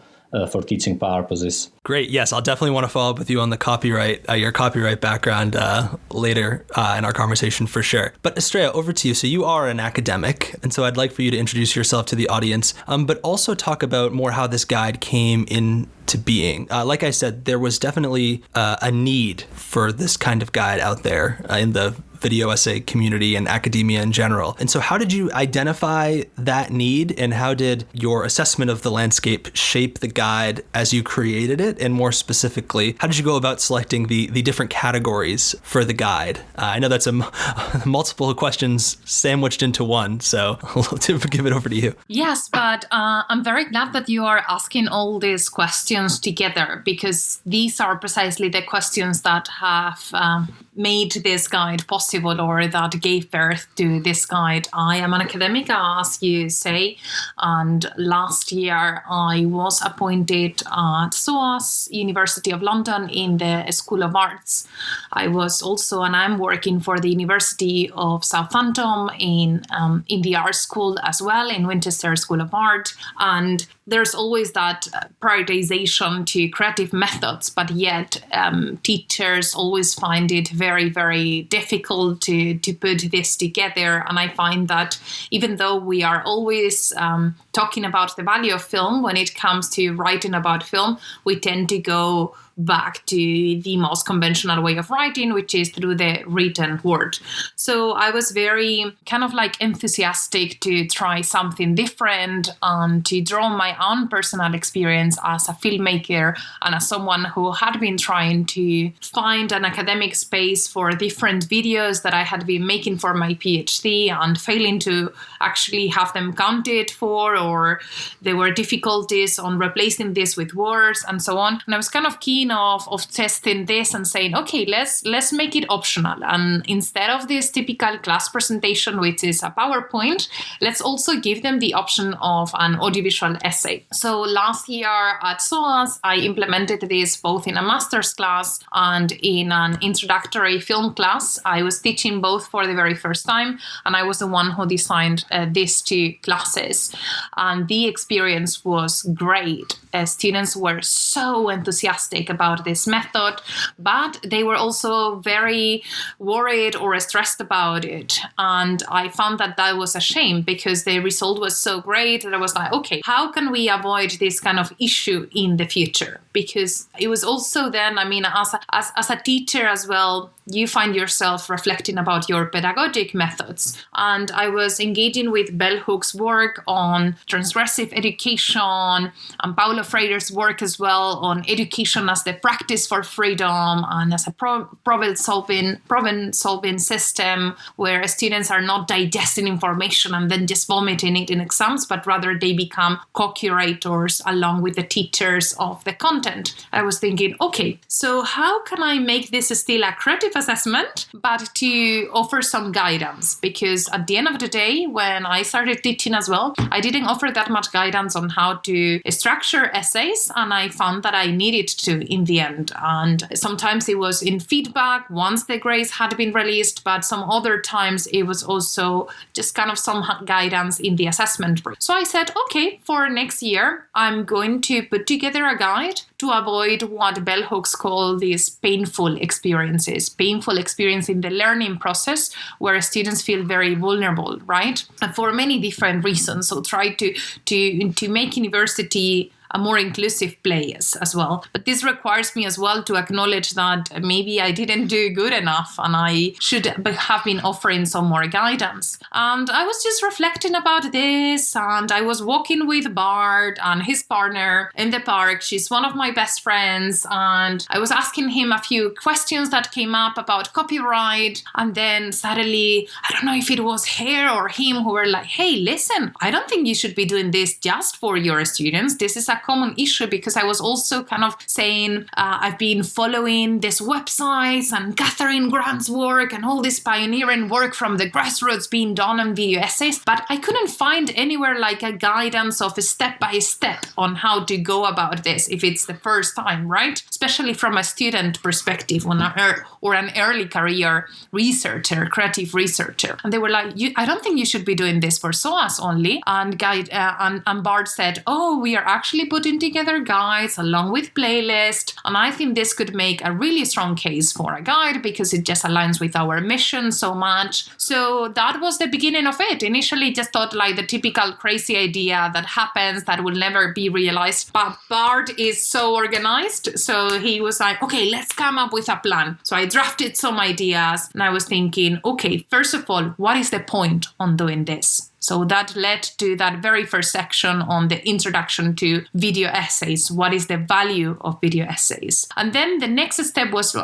for teaching purposes. Great. Yes, I'll definitely want to follow up with you on the copyright, your copyright background later in our conversation for sure. But Estrella, over to you. So you are an academic, and so I'd like for you to introduce yourself to the audience, but also talk about more how this guide came into being. Like I said, there was definitely a need for this kind of guide out there in the video essay community and academia in general. And so how did you identify that need, and how did your assessment of the landscape shape the guide as you created it? And more specifically, how did you go about selecting the different categories for the guide? I know that's multiple questions sandwiched into one, so I'll give it over to you. Yes, but I'm very glad that you are asking all these questions together, because these are precisely the questions that have made this guide possible, or that gave birth to this guide. I am an academic, as you say, and last year I was appointed at SOAS, University of London, in the School of Arts. I was also, and I'm working for the University of Southampton in the art school as well, in Winchester School of Art. And there's always that prioritization to creative methods, but yet teachers always find it very, very difficult to put this together. And I find that even though we are always talking about the value of film, when it comes to writing about film, we tend to go back to the most conventional way of writing, which is through the written word. So I was very kind of like enthusiastic to try something different and to draw my own personal experience as a filmmaker and as someone who had been trying to find an academic space for different videos that I had been making for my PhD and failing to actually have them counted for, or there were difficulties on replacing this with words and so on. And I was kind of keen of testing this and saying, okay, let's make it optional. And instead of this typical class presentation, which is a PowerPoint, let's also give them the option of an audiovisual essay. So last year at SOAS, I implemented this both in a master's class and in an introductory film class. I was teaching both for the very first time, and I was the one who designed these two classes. And the experience was great. Students were so enthusiastic about this method, but they were also very worried or stressed about it. And I found that was a shame, because the result was so great that I was like, okay, how can we avoid this kind of issue in the future? Because it was also then, I mean, as a teacher as well, you find yourself reflecting about your pedagogic methods. And I was engaging with Bell Hook's work on transgressive education and Paulo Freire's work as well on education as as the practice for freedom and as a problem-solving system where students are not digesting information and then just vomiting it in exams, but rather they become co-curators along with the teachers of the content. I was thinking, okay, so how can I make this still a creative assessment, but to offer some guidance? Because at the end of the day, when I started teaching as well, I didn't offer that much guidance on how to structure essays, and I found that I needed to in the end. And sometimes it was in feedback once the grades had been released, but some other times it was also just kind of some guidance in the assessment. So I said, okay, for next year, I'm going to put together a guide to avoid what bell hooks call these painful experiences in the learning process where students feel very vulnerable, right? And for many different reasons. So try to make university a more inclusive place as well. But this requires me as well to acknowledge that maybe I didn't do good enough and I should have been offering some more guidance. And I was just reflecting about this, and I was walking with Bart and his partner in the park. She's one of my best friends, and I was asking him a few questions that came up about copyright, and then suddenly, I don't know if it was her or him who were like, hey, listen, I don't think you should be doing this just for your students. This is a common issue, because I was also kind of saying I've been following these websites and Catherine Grant's work and all this pioneering work from the grassroots being done on video essays, but I couldn't find anywhere like a guidance of a step-by-step on how to go about this if it's the first time, right? Especially from a student perspective or an early career researcher, creative researcher. And they were like, I don't think you should be doing this for SOAS only. And Bart said, oh, we are actually putting together guides along with playlists, and I think this could make a really strong case for a guide because it just aligns with our mission so much. So that was the beginning of it. Initially just thought like the typical crazy idea that happens that will never be realized, but Bart is so organized, so he was like, okay, let's come up with a plan. So I drafted some ideas, and I was thinking, okay, first of all, what is the point on doing this? So that led to that very first section on the introduction to video essays. What is the value of video essays? And then the next step was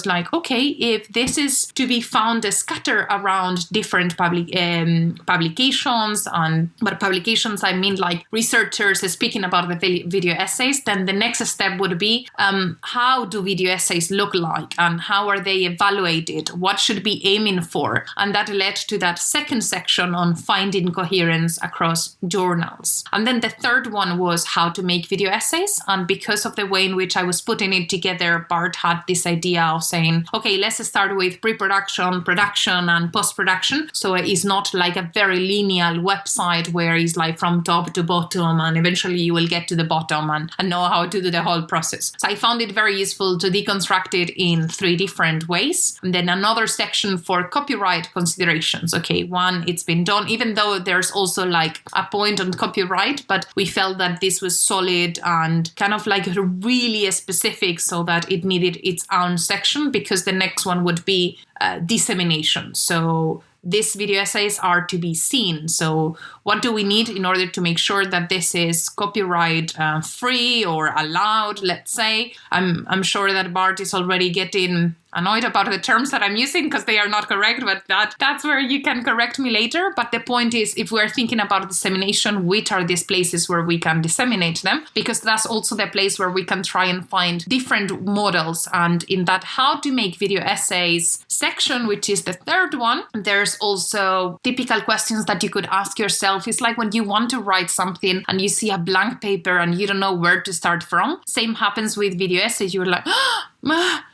like, okay, if this is to be found scattered around different publications, and by publications I mean like researchers speaking about the video essays, then the next step would be how do video essays look like and how are they evaluated? What should be aiming for? And that led to that second section on finding coherence across journals. And then the third one was how to make video essays. And because of the way in which I was putting it together, Bart had this idea of saying, okay, let's start with pre-production, production, and post-production. So it's not like a very linear website where it's like from top to bottom, and eventually you will get to the bottom and know how to do the whole process. So I found it very useful to deconstruct it in 3 different ways. And then another section for copyright considerations. Okay, one, it's been done, even though there's also like a point on copyright, but we felt that this was solid and kind of like really specific so that it needed its own section, because the next one would be dissemination. So these video essays are to be seen. So what do we need in order to make sure that this is copyright free or allowed, let's say? I'm sure that Bart is already getting annoyed about the terms that I'm using because they are not correct, but that's where you can correct me later. But the point is, if we're thinking about dissemination, which are these places where we can disseminate them? Because that's also the place where we can try and find different models. And in that how to make video essays section, which is the third one, there's also typical questions that you could ask yourself. It's like when you want to write something and you see a blank paper and you don't know where to start from. Same happens with video essays. You're like,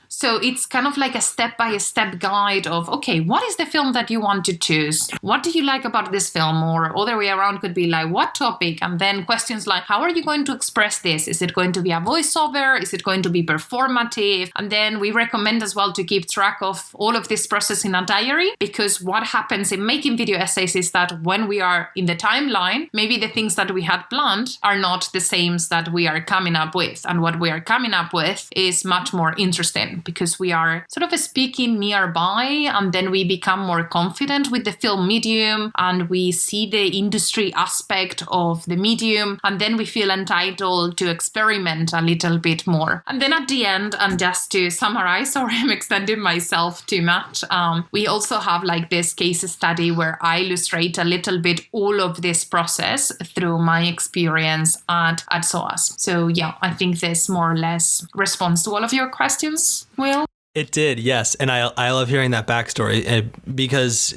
So it's kind of like a step-by-step guide of, okay, what is the film that you want to choose? What do you like about this film? Or other way around could be like, what topic? And then questions like, how are you going to express this? Is it going to be a voiceover? Is it going to be performative? And then we recommend as well to keep track of all of this process in a diary, because what happens in making video essays is that when we are in the timeline, maybe the things that we had planned are not the same that we are coming up with. And what we are coming up with is much more interesting. because we are sort of speaking nearby, and then we become more confident with the film medium, and we see the industry aspect of the medium, and then we feel entitled to experiment a little bit more. And then at the end, and just to summarize, sorry, I'm extending myself too much, we also have like this case study where I illustrate a little bit all of this process through my experience at SOAS. So yeah, I think this more or less responds to all of your questions, Will. It did, yes. And I love hearing that backstory because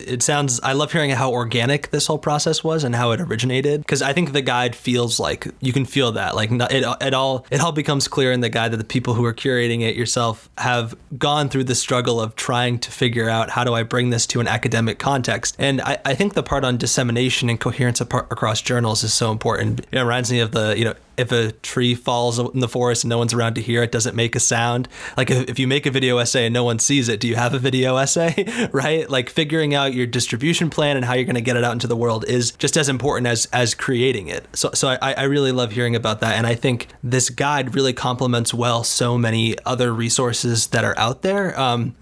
I love hearing how organic this whole process was and how it originated. Because I think the guide feels like, you can feel that, like it all becomes clear in the guide that the people who are curating it, yourself, have gone through the struggle of trying to figure out, how do I bring this to an academic context? And I think the part on dissemination and coherence across journals is so important. It reminds me of if a tree falls in the forest and no one's around to hear it, does it make a sound? Like if you make a video essay and no one sees it, do you have a video essay, right? Like figuring out your distribution plan and how you're going to get it out into the world is just as important as creating it. So I really love hearing about that. And I think this guide really complements well so many other resources that are out there.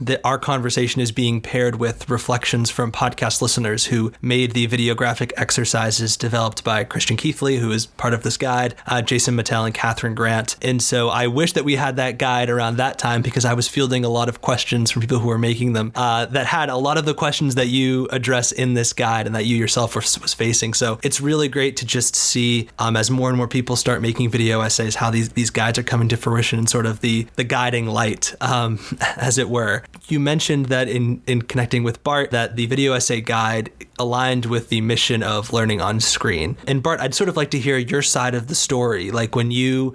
That our conversation is being paired with reflections from podcast listeners who made the videographic exercises developed by Christian Keithley, who is part of this guide, Jason Mattel and Catherine Grant. And so I wish that we had that guide around that time, because I was fielding a lot of questions from people who were making them that had a lot of the questions that you address in this guide and that you yourself was facing. So it's really great to just see as more and more people start making video essays, how these guides are coming to fruition and sort of the guiding light, as it were. You mentioned that in connecting with Bart, that the video essay guide aligned with the mission of learning on screen. And Bart, I'd sort of like to hear your side of the story. Like when you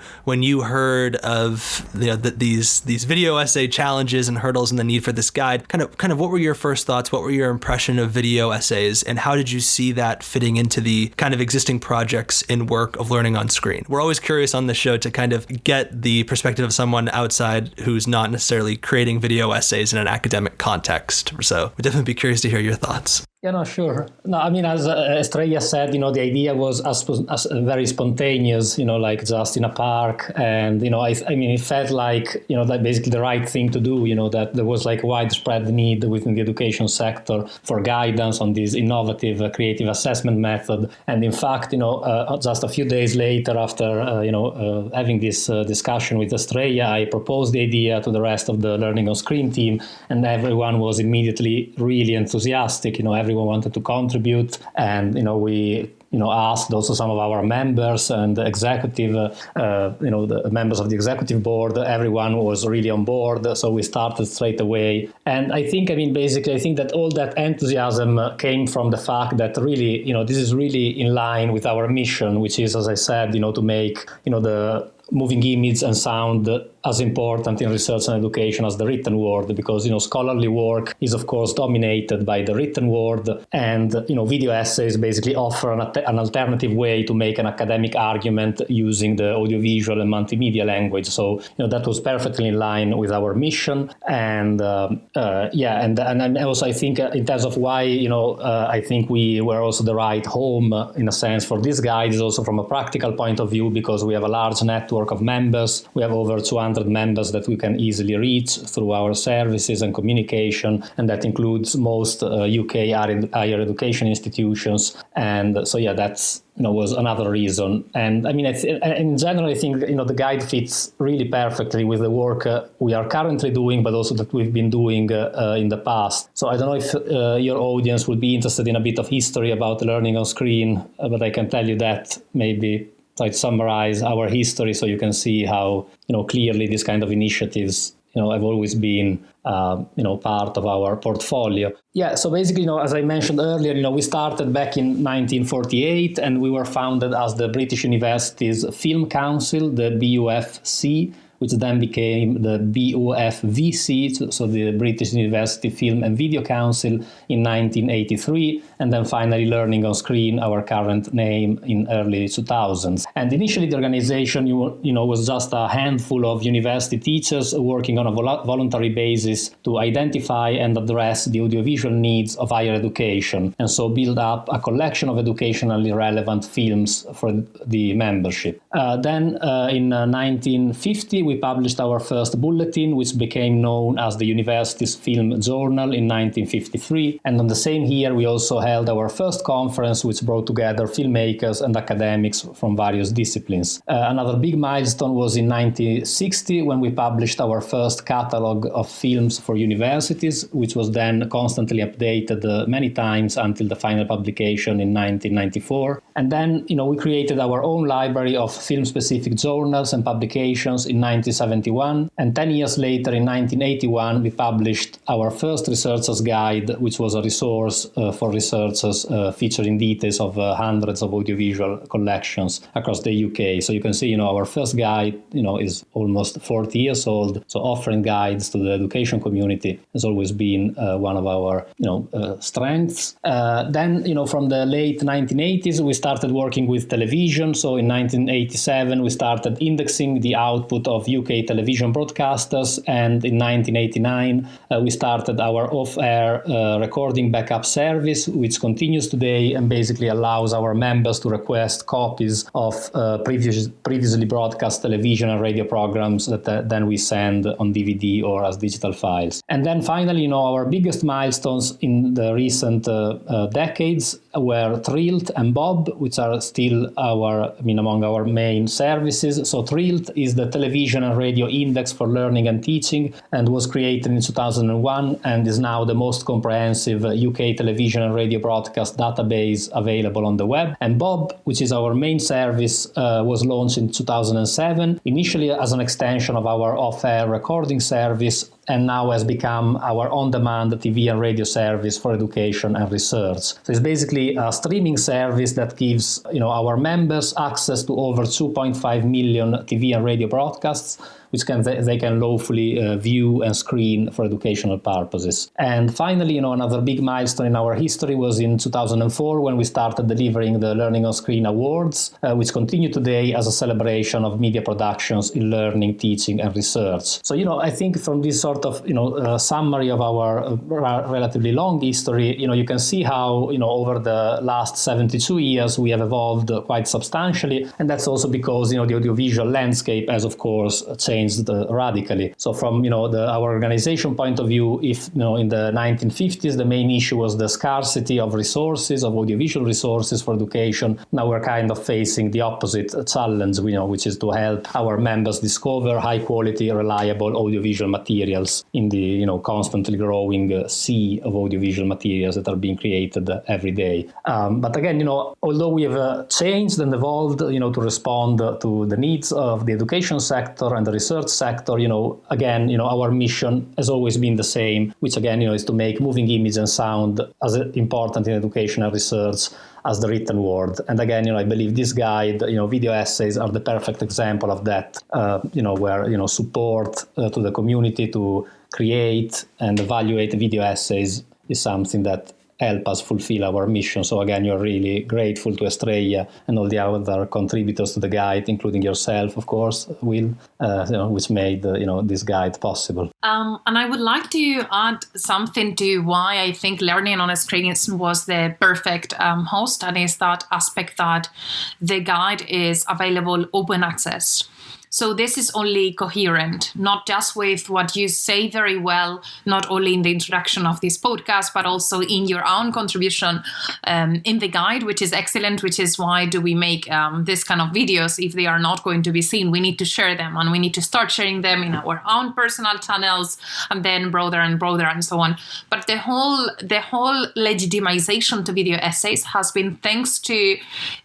heard of these video essay challenges and hurdles and the need for this guide, kind of what were your first thoughts? What were your impression of video essays, and how did you see that fitting into the kind of existing projects in work of learning on screen? We're always curious on the show to kind of get the perspective of someone outside who's not necessarily creating video essays in an academic context. So we'd definitely be curious to hear your thoughts. Yeah, no, sure. No, I mean, as Estrella said, the idea was as very spontaneous, like just in a park. And, I mean, it felt like, that basically the right thing to do, that there was like widespread need within the education sector for guidance on this innovative creative assessment method. And in fact, just a few days later after, having this discussion with Estrella, I proposed the idea to the rest of the Learning on Screen team, and everyone was immediately really enthusiastic. Everyone wanted to contribute, and we asked also some of our members and the executive, the members of the executive board. Everyone was really on board, so we started straight away. And I think that all that enthusiasm came from the fact that really, this is really in line with our mission, which is, as I said, to make the moving image and sound as important in research and education as the written word, because scholarly work is of course dominated by the written word, and video essays basically offer an alternative way to make an academic argument using the audiovisual and multimedia language. So that was perfectly in line with our mission, and and also I think in terms of why I think we were also the right home in a sense for this guide is also from a practical point of view, because we have a large network of members. We have over 200 members that we can easily reach through our services and communication, and that includes most UK higher education institutions. And so that's was another reason. And I mean, in general, I think the guide fits really perfectly with the work we are currently doing, but also that we've been doing in the past. So I don't know if your audience would be interested in a bit of history about learning on screen, but I can tell you that maybe try to summarize our history so you can see how clearly these kind of initiatives have always been part of our portfolio. Yeah, so basically, as I mentioned earlier, we started back in 1948, and we were founded as the British University's Film Council, the BUFC, which then became the BUFVC, so the British University Film and Video Council, in 1983, and then finally Learning on Screen, our current name, in early 2000s. And initially the organization was just a handful of university teachers working on a voluntary basis to identify and address the audiovisual needs of higher education, and so build up a collection of educationally relevant films for the membership. Then in 1950, we we published our first bulletin, which became known as the University's Film Journal in 1953. And on the same year, we also held our first conference, which brought together filmmakers and academics from various disciplines. Another big milestone was in 1960, when we published our first catalogue of films for universities, which was then constantly updated many times until the final publication in 1994. And then, we created our own library of film-specific journals and publications in 1971. And 10 years later, in 1981, we published our first researcher's guide, which was a resource for researchers featuring details of hundreds of audiovisual collections across the UK. So you can see, our first guide, is almost 40 years old. So offering guides to the education community has always been one of our, strengths. Then, from the late 1980s, we started working with television. So in 1987, we started indexing the output of UK television broadcasters. And in 1989, we started our off-air recording backup service, which continues today and basically allows our members to request copies of previously broadcast television and radio programs that then we send on DVD or as digital files. And then finally, our biggest milestones in the recent decades were Trilt and Bob, which are still among our main services. So Trilt is the television and radio index for learning and teaching and was created in 2001 and is now the most comprehensive UK television and radio broadcast database available on the web. And Bob, which is our main service, was launched in 2007, initially as an extension of our off-air recording service, and now has become our on-demand TV and radio service for education and research. So it's basically a streaming service that gives our members access to over 2.5 million TV and radio broadcasts, which they can lawfully view and screen for educational purposes. And finally, another big milestone in our history was in 2004 when we started delivering the Learning on Screen Awards, which continue today as a celebration of media productions in learning, teaching, and research. So, I think from this sort of, summary of our relatively long history, you can see how, over the last 72 years, we have evolved quite substantially. And that's also because, the audiovisual landscape has, of course, changed radically. So from our organization point of view, if in the 1950s the main issue was the scarcity of resources, of audiovisual resources for education, now we're kind of facing the opposite challenge, which is to help our members discover high quality, reliable audiovisual materials in the constantly growing sea of audiovisual materials that are being created every day. But again, although we have changed and evolved, to respond to the needs of the education sector and the research sector, again, our mission has always been the same, which again, is to make moving image and sound as important in education and research as the written word. And again, I believe this guide, video essays are the perfect example of that, where, support to the community to create and evaluate video essays is something that help us fulfill our mission. So again, you're really grateful to Estrella and all the other contributors to the guide, including yourself, of course, Will, which made this guide possible. And I would like to add something to why I think Learning on a Screen was the perfect host, and is that aspect that the guide is available open access. So this is only coherent, not just with what you say very well, not only in the introduction of this podcast, but also in your own contribution in the guide, which is excellent, which is why do we make this kind of videos. If they are not going to be seen, we need to share them, and we need to start sharing them in our own personal channels, and then broader and so on. But the whole legitimization to video essays has been thanks to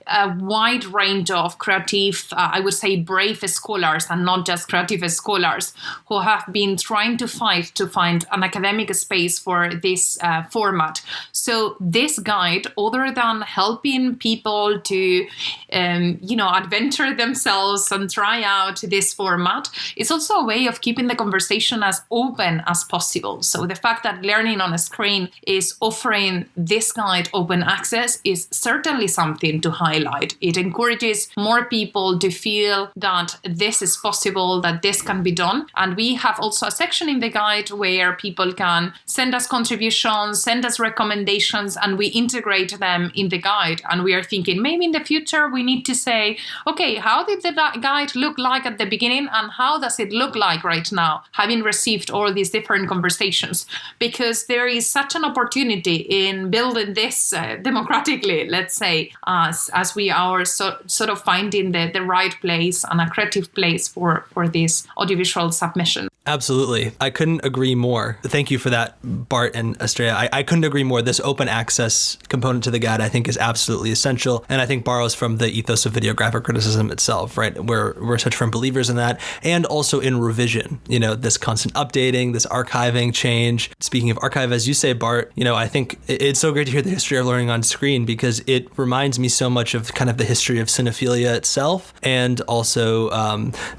a wide range of creative, I would say brave scholars, and not just creative scholars, who have been trying to find an academic space for this format. So this guide, other than helping people to, adventure themselves and try out this format, is also a way of keeping the conversation as open as possible. So the fact that Learning on a Screen is offering this guide open access is certainly something to highlight. It encourages more people to feel that this this is possible, that this can be done. And we have also a section in the guide where people can send us contributions, send us recommendations, and we integrate them in the guide. And we are thinking maybe in the future we need to say, okay, how did the guide look like at the beginning and how does it look like right now, having received all these different conversations? Because there is such an opportunity in building this democratically, let's say, as we are sort of finding the right place and a creative place for this audiovisual submission. Absolutely. I couldn't agree more. Thank you for that, Bart and Estrella. I couldn't agree more. This open access component to the guide, I think, is absolutely essential. And I think borrows from the ethos of videographic criticism itself, right? We're such firm believers in that. And also in revision, this constant updating, this archiving change. Speaking of archive, as you say, Bart, I think it's so great to hear the history of learning on screen because it reminds me so much of kind of the history of cinephilia itself and also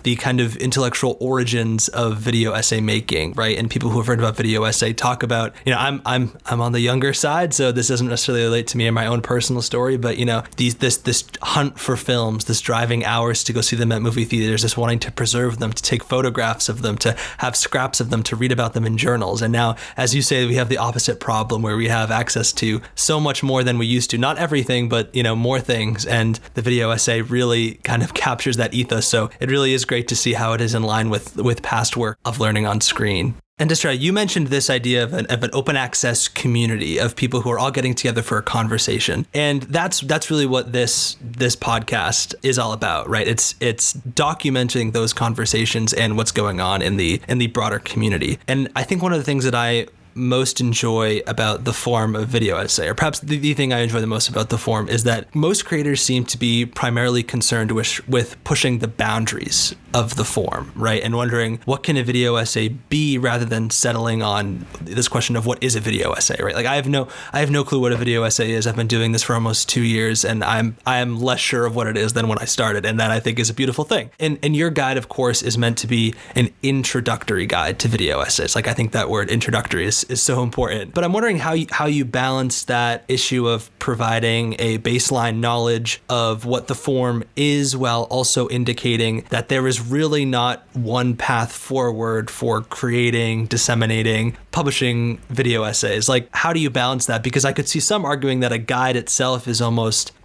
the kind of intellectual origins of video essay making, right? And people who have heard about video essay talk about, I'm on the younger side, so this doesn't necessarily relate to me in my own personal story, but this hunt for films, this driving hours to go see them at movie theaters, this wanting to preserve them, to take photographs of them, to have scraps of them, to read about them in journals. And now, as you say, we have the opposite problem where we have access to so much more than we used to. Not everything, but more things. And the video essay really kind of captures that ethos. So it really is great to see how it is in line with past work of learning on screen. And Estrella, you mentioned this idea of an open access community of people who are all getting together for a conversation. And that's really what this podcast is all about, right? It's documenting those conversations and what's going on in the broader community. And I think one of the things that I most enjoy about the form of video essay, or perhaps the thing I enjoy the most about the form, is that most creators seem to be primarily concerned with pushing the boundaries of the form, right? And wondering what can a video essay be rather than settling on this question of what is a video essay, right? Like I have no clue what a video essay is. I've been doing this for almost 2 years and I am less sure of what it is than when I started. And that I think is a beautiful thing. And your guide, of course, is meant to be an introductory guide to video essays. Like I think that word introductory is so important. But I'm wondering how you balance that issue of providing a baseline knowledge of what the form is while also indicating that there is really not one path forward for creating, disseminating, publishing video essays. Like, how do you balance that? Because I could see some arguing that a guide itself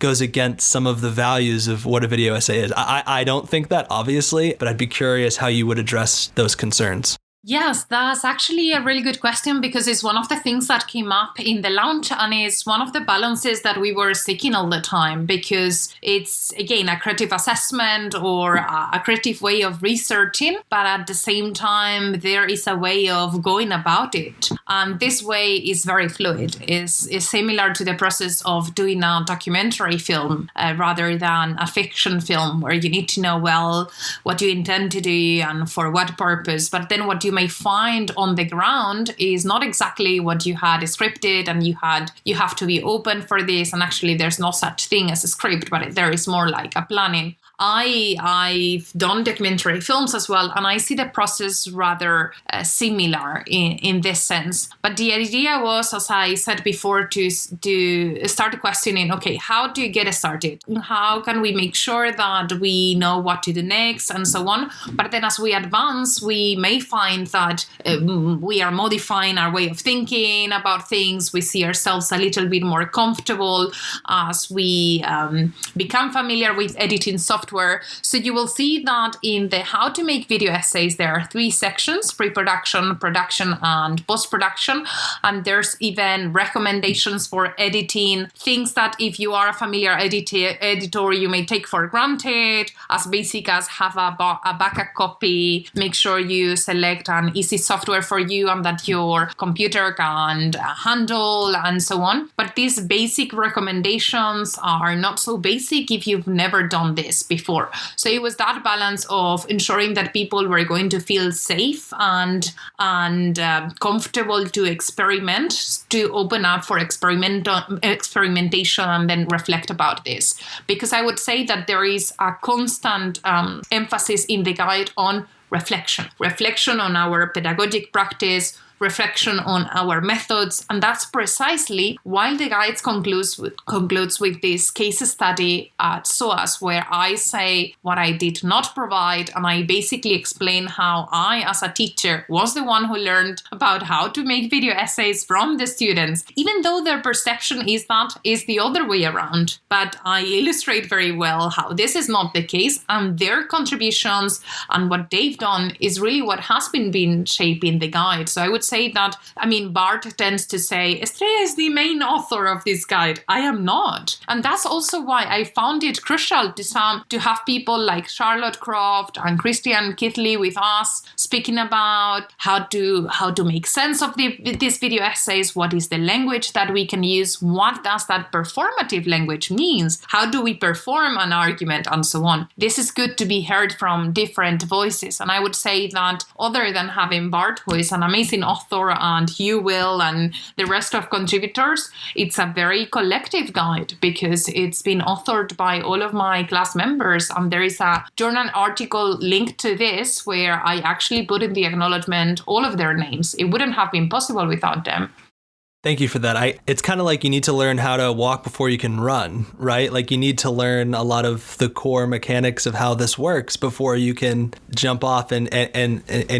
goes against some of the values of what a video essay is. I don't think that, obviously, but I'd be curious how you would address those concerns. Yes, that's actually a really good question because it's one of the things that came up in the launch and it's one of the balances that we were seeking all the time because it's, again, a creative assessment or a creative way of researching, but at the same time, there is a way of going about it. And this way is very fluid. It's similar to the process of doing a documentary film rather than a fiction film where you need to know well what you intend to do and for what purpose, but then what you may find on the ground is not exactly what you had scripted and you have to be open for this, and actually there's no such thing as a script, but there is more like a planning. I've done documentary films as well, and I see the process rather similar in this sense. But the idea was, as I said before, to start questioning, okay, how do you get started? How can we make sure that we know what to do next and so on? But then as we advance, we may find that we are modifying our way of thinking about things. We see ourselves a little bit more comfortable as we become familiar with editing software. So you will see that in the how to make video essays, there are 3 sections: pre-production, production, and post-production. And there's even recommendations for editing, things that if you are a familiar editor, you may take for granted, as basic as have a backup copy, make sure you select an easy software for you and that your computer can handle, and so on. But these basic recommendations are not so basic if you've never done this before. So it was that balance of ensuring that people were going to feel safe and comfortable to experiment, to open up for experimentation and then reflect about this. Because I would say that there is a constant emphasis in the guide on reflection on our pedagogic practice, reflection on our methods. And that's precisely why the guide concludes with this case study at SOAS, where I say what I did not provide, and I basically explain how I, as a teacher, was the one who learned about how to make video essays from the students, even though their perception is that is the other way around. But I illustrate very well how this is not the case, and their contributions and what they've done is really what has been shaping the guide. So I would say that, Bart tends to say, Estrella is the main author of this guide. I am not. And that's also why I found it crucial to have people like Charlotte Croft and Christian Kithley with us speaking about how to make sense of these video essays. What is the language that we can use? What does that performative language means? How do we perform an argument, and so on? This is good to be heard from different voices. And I would say that other than having Bart, who is an amazing author, and you, Will, and the rest of contributors, it's a very collective guide because it's been authored by all of my class members. And there is a journal article linked to this where I actually put in the acknowledgement all of their names. It wouldn't have been possible without them. Thank you for that. It's kind of like you need to learn how to walk before you can run, right? Like you need to learn a lot of the core mechanics of how this works before you can jump off and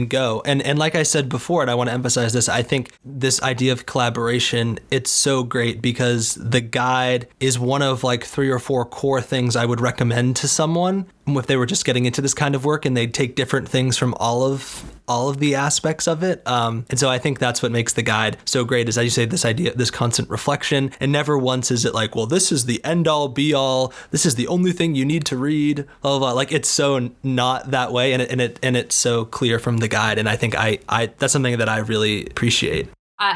go. And like I said before, and I want to emphasize this, I think this idea of collaboration, it's so great because the guide is one of like 3 or 4 core things I would recommend to someone if they were just getting into this kind of work and they'd take different things from all of the aspects of it. And so I think that's what makes the guide so great is, as you say, this idea, this constant reflection, and never once is it like, well, this is the end all be all. This is the only thing you need to read. Blah, blah, blah. Like it's so not that way. And it's so clear from the guide. And I think I that's something that I really appreciate.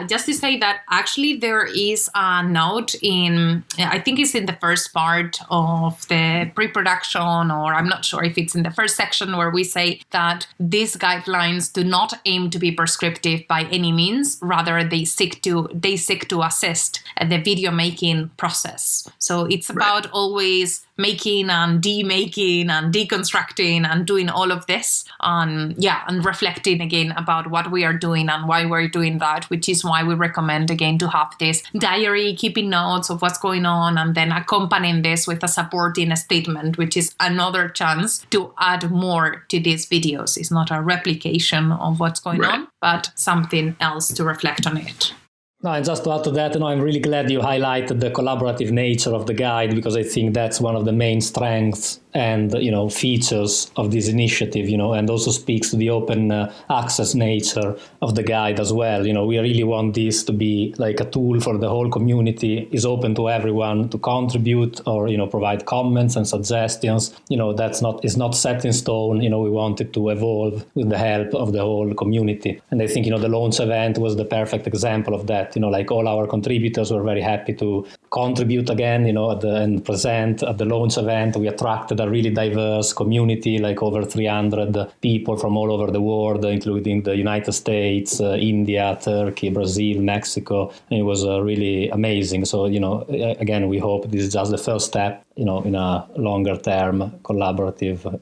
Just to say that actually there is a note in, I think it's in the first part of the pre-production, or I'm not sure if it's in the first section, where we say that these guidelines do not aim to be prescriptive by any means. Rather, they seek to assist the video making process. So it's about always making and demaking and deconstructing and doing all of this, and reflecting again about what we are doing and why we're doing that, which is why we recommend again to have this diary, keeping notes of what's going on, and then accompanying this with a supporting statement, which is another chance to add more to these videos. It's not a replication of what's going on, but something else to reflect on it. No, and just to add to that, I'm really glad you highlighted the collaborative nature of the guide, because I think that's one of the main strengths and, features of this initiative, and also speaks to the open access nature of the guide as well. We really want this to be like a tool for the whole community, is open to everyone to contribute or, provide comments and suggestions. It's not set in stone. We want it to evolve with the help of the whole community. And I think, the launch event was the perfect example of that. Like all our contributors were very happy to contribute again, and present at the launch event. We attracted a really diverse community, like over 300 people from all over the world, including the United States, India, Turkey, Brazil, Mexico. And it was really amazing. So, again, we hope this is just the first step, in a longer term collaborative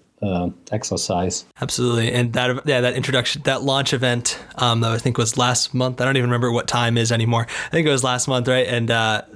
exercise. Absolutely. And that introduction, that launch event, that I think was last month. I don't even remember what time is anymore. I think it was last month, right? And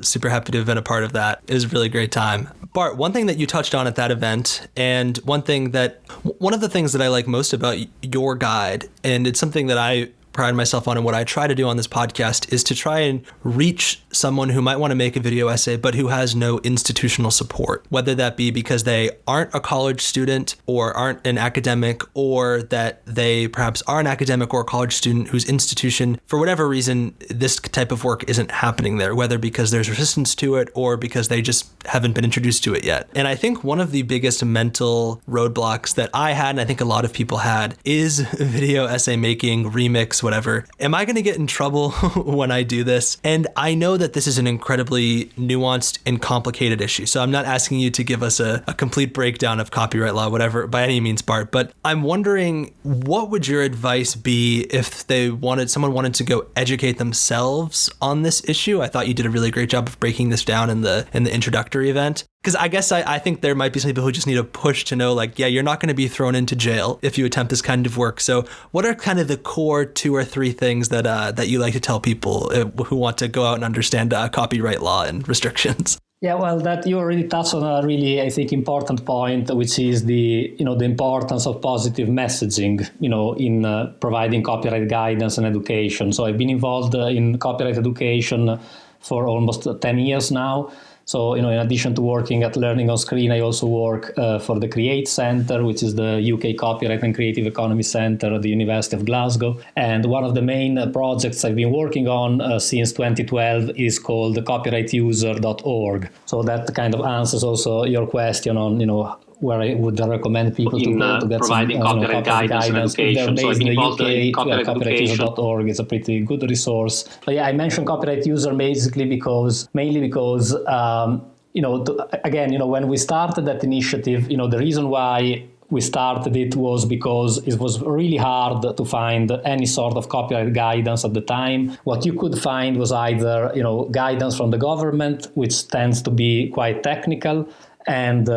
super happy to have been a part of that. It was a really great time. Bart, one thing that you touched on at that event, and one of the things that I like most about your guide, and it's something that I pride myself on, and what I try to do on this podcast is to try and reach someone who might want to make a video essay but who has no institutional support, whether that be because they aren't a college student or aren't an academic, or that they perhaps are an academic or a college student whose institution, for whatever reason, this type of work isn't happening there, whether because there's resistance to it or because they just haven't been introduced to it yet. And I think one of the biggest mental roadblocks that I had, and I think a lot of people had, is video essay making, remix, whatever. Am I going to get in trouble when I do this? And I know that this is an incredibly nuanced and complicated issue. So I'm not asking you to give us a complete breakdown of copyright law, whatever, by any means, Bart, but I'm wondering, what would your advice be if someone wanted to go educate themselves on this issue? I thought you did a really great job of breaking this down in the introductory event. Because I guess I think there might be some people who just need a push to know, like, yeah, you're not going to be thrown into jail if you attempt this kind of work. So what are kind of the core 2 or 3 things that you like to tell people who want to go out and understand copyright law and restrictions? Yeah, well, that you already touched on a really, I think, important point, which is the importance of positive messaging, in providing copyright guidance and education. So I've been involved in copyright education for almost 10 years now. So, in addition to working at Learning on Screen, I also work for the Creech Centre, which is the UK Copyright and Creative Economy Centre at the University of Glasgow. And one of the main projects I've been working on since 2012 is called copyrightuser.org. So that kind of answers also your question on, where I would recommend people to go to get providing some copyright guidance and education. They're based in the UK. Copyrightuser.org is a pretty good resource. But yeah, I mentioned Copyright User mainly because when we started that initiative, the reason why we started it was because it was really hard to find any sort of copyright guidance at the time. What you could find was either, guidance from the government, which tends to be quite technical, and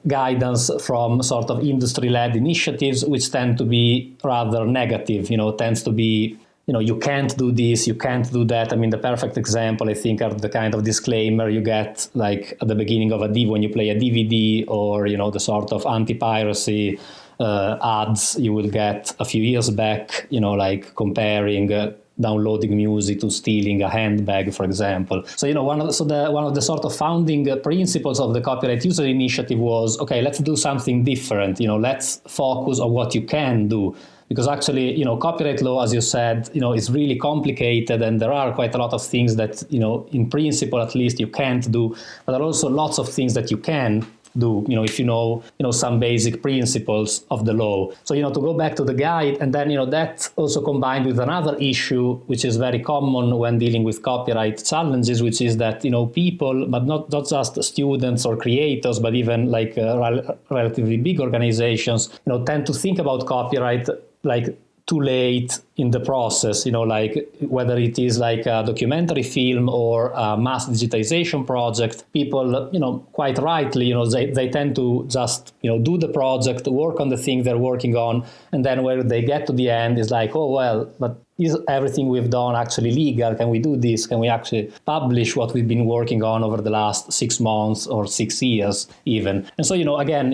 guidance from sort of industry-led initiatives, which tend to be rather negative, tends to be, you can't do this, you can't do that. I mean, the perfect example, I think, are the kind of disclaimer you get like at the beginning of when you play a DVD, or, the sort of anti-piracy ads you will get a few years back, like comparing downloading music to stealing a handbag, for example. So, one of the sort of founding principles of the Copyright User Initiative was, okay, let's do something different. Let's focus on what you can do. Because actually, copyright law, as you said, is really complicated, and there are quite a lot of things that, in principle, at least, you can't do. But there are also lots of things that you can do, if you know some basic principles of the law. So, to go back to the guide, and then, that also combined with another issue, which is very common when dealing with copyright challenges, which is that, people, but not just students or creators, but even like relatively big organizations, tend to think about copyright like too late in the process, like whether it is like a documentary film or a mass digitization project, people, quite rightly, they tend to just, do the project, work on the thing they're working on, and then where they get to the end is like, oh, well, but is everything we've done actually legal? Can we do this? Can we actually publish what we've been working on over the last 6 months or 6 years even? And so, again,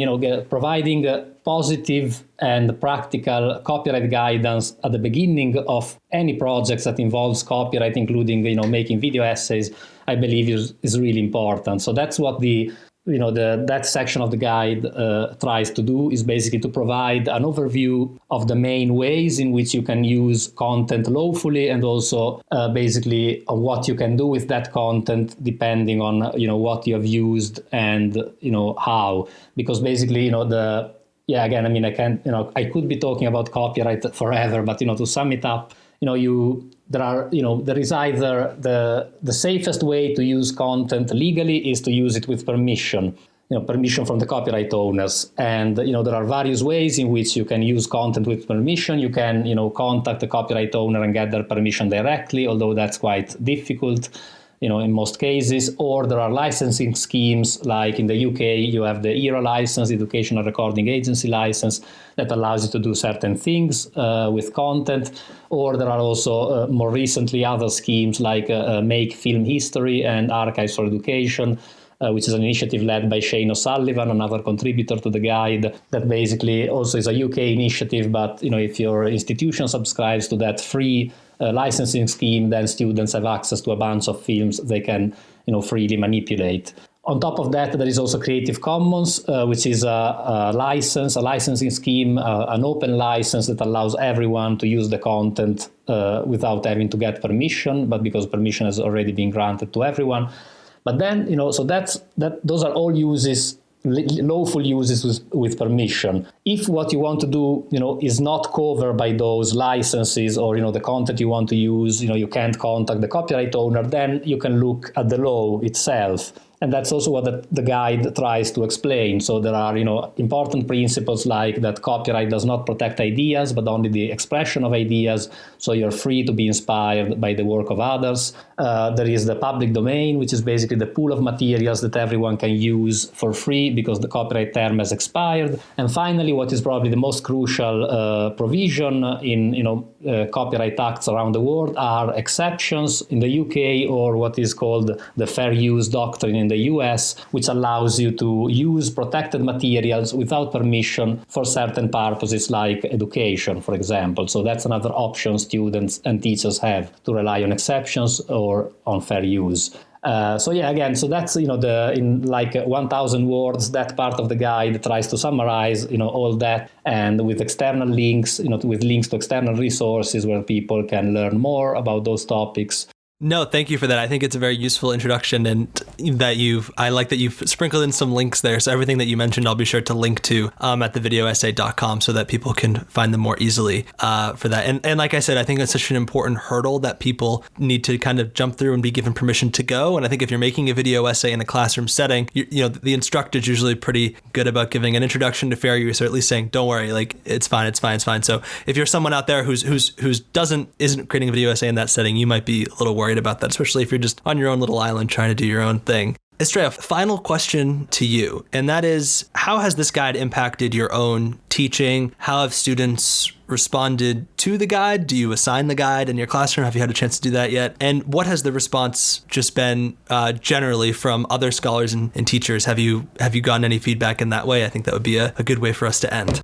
providing positive and practical copyright guidance at the beginning of any projects that involves copyright, including, making video essays, I believe is really important. So that's what that section of the guide tries to do, is basically to provide an overview of the main ways in which you can use content lawfully, and also basically on what you can do with that content depending on what you have used and how. Because basically I could be talking about copyright forever, but to sum it up, there is either the safest way to use content legally is to use it with permission, permission from the copyright owners. And, there are various ways in which you can use content with permission. You can, contact the copyright owner and get their permission directly, although that's quite difficult, in most cases. Or there are licensing schemes, like in the UK, you have the ERA license, Educational Recording Agency license, that allows you to do certain things with content. Or there are also more recently other schemes like Make Film History and Archives for Education, which is an initiative led by Shane O'Sullivan, another contributor to the guide, that basically also is a UK initiative, but if your institution subscribes to that free licensing scheme, then students have access to a bunch of films they can freely manipulate. On top of that, there is also Creative Commons, which is a licensing scheme, an open license that allows everyone to use the content without having to get permission, but because permission has already been granted to everyone. But then, so those are all uses, lawful uses with permission. If what you want to do, is not covered by those licenses, or, the content you want to use, you can't contact the copyright owner, then you can look at the law itself. And that's also what the guide tries to explain. So there are, important principles like that copyright does not protect ideas, but only the expression of ideas. So you're free to be inspired by the work of others. There is the public domain, which is basically the pool of materials that everyone can use for free because the copyright term has expired. And finally, what is probably the most crucial provision in copyright acts around the world are exceptions in the UK, or what is called the fair use doctrine in the US, which allows you to use protected materials without permission for certain purposes like education, for example. So that's another option students and teachers have, to rely on exceptions or on fair use. So that's, in like 1,000 words, that part of the guide tries to summarize, all that, and with external links, with links to external resources where people can learn more about those topics. No, thank you for that. I think it's a very useful introduction, and I like that you've sprinkled in some links there. So everything that you mentioned, I'll be sure to link to at thevideoessay.com so that people can find them more easily for that. And like I said, I think it's such an important hurdle that people need to kind of jump through and be given permission to go. And I think if you're making a video essay in a classroom setting, the instructor is usually pretty good about giving an introduction to fair use, or at least saying, don't worry, like it's fine. So if you're someone out there who's isn't creating a video essay in that setting, you might be a little worried about that, especially if you're just on your own little island trying to do your own thing. Estrella, final question to you, and that is, how has this guide impacted your own teaching? How have students responded to the guide? Do you assign the guide in your classroom? Have you had a chance to do that yet? And what has the response just been generally from other scholars and teachers? Have you gotten any feedback in that way? I think that would be a good way for us to end.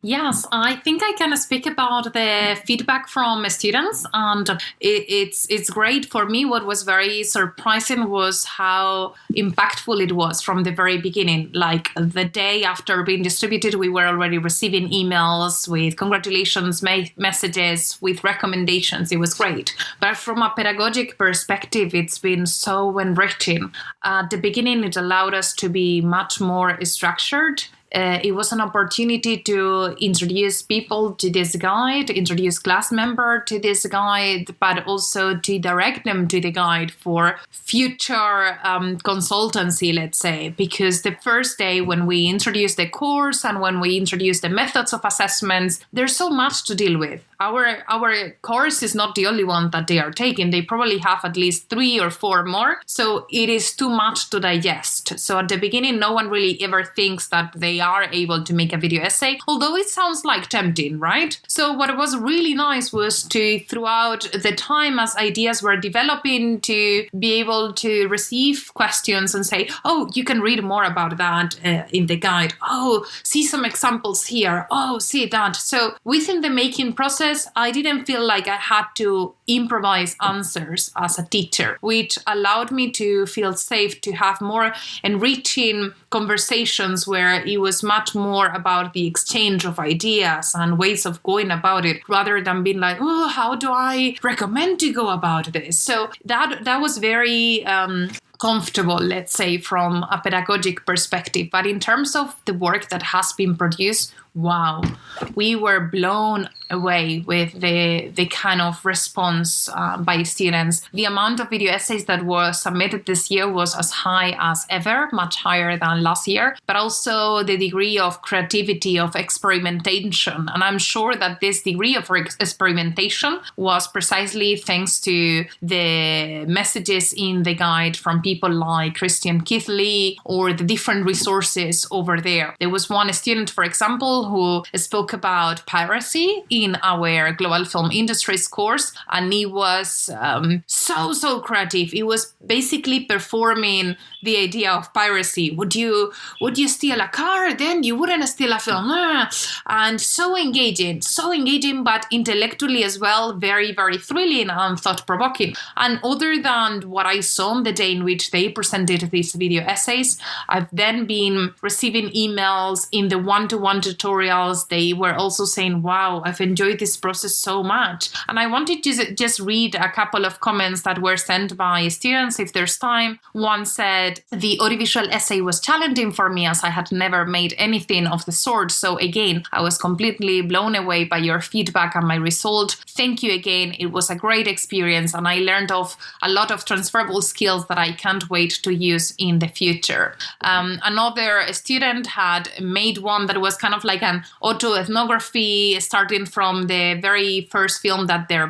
Yes, I think I can speak about the feedback from students, and it's great. For me, what was very surprising was how impactful it was from the very beginning. Like the day after being distributed, we were already receiving emails with congratulations messages, with recommendations. It was great. But from a pedagogic perspective, it's been so enriching. At the beginning, it allowed us to be much more structured. It was an opportunity to introduce people to this guide, introduce class member to this guide, but also to direct them to the guide for future consultancy, let's say. Because the first day when we introduced the course and when we introduced the methods of assessments, there's so much to deal with. Our course is not the only one that they are taking. They probably have at least 3 or 4 more. So it is too much to digest. So at the beginning, no one really ever thinks that they are able to make a video essay, although it sounds like tempting, right? So what was really nice was to, throughout the time as ideas were developing, to be able to receive questions and say, oh, you can read more about that in the guide. Oh, see some examples here. Oh, see that. So within the making process, I didn't feel like I had to improvise answers as a teacher, which allowed me to feel safe to have more enriching conversations where it was much more about the exchange of ideas and ways of going about it, rather than being like, oh, how do I recommend to go about this? So that was very comfortable, let's say, from a pedagogic perspective. But in terms of the work that has been produced, wow, we were blown away with the kind of response by students. The amount of video essays that were submitted this year was as high as ever, much higher than last year, but also the degree of creativity, of experimentation. And I'm sure that this degree of experimentation was precisely thanks to the messages in the guide from people like Christian Keithley or the different resources over there. There was one student, for example, who spoke about piracy in our global film industries course, and he was so creative. He was basically performing the idea of piracy. Would you steal a car? Then you wouldn't steal a film. And so engaging, but intellectually as well, very, very thrilling and thought-provoking. And other than what I saw on the day in which they presented these video essays, I've then been receiving emails in the one-to-one tutorial tutorials, they were also saying, wow, I've enjoyed this process so much. And I wanted to just read a couple of comments that were sent by students if there's time. One said, the audiovisual essay was challenging for me as I had never made anything of the sort. So again, I was completely blown away by your feedback and my result. Thank you again. It was a great experience and I learned of a lot of transferable skills that I can't wait to use in the future. Another student had made one that was kind of like an autoethnography, starting from the very first film that their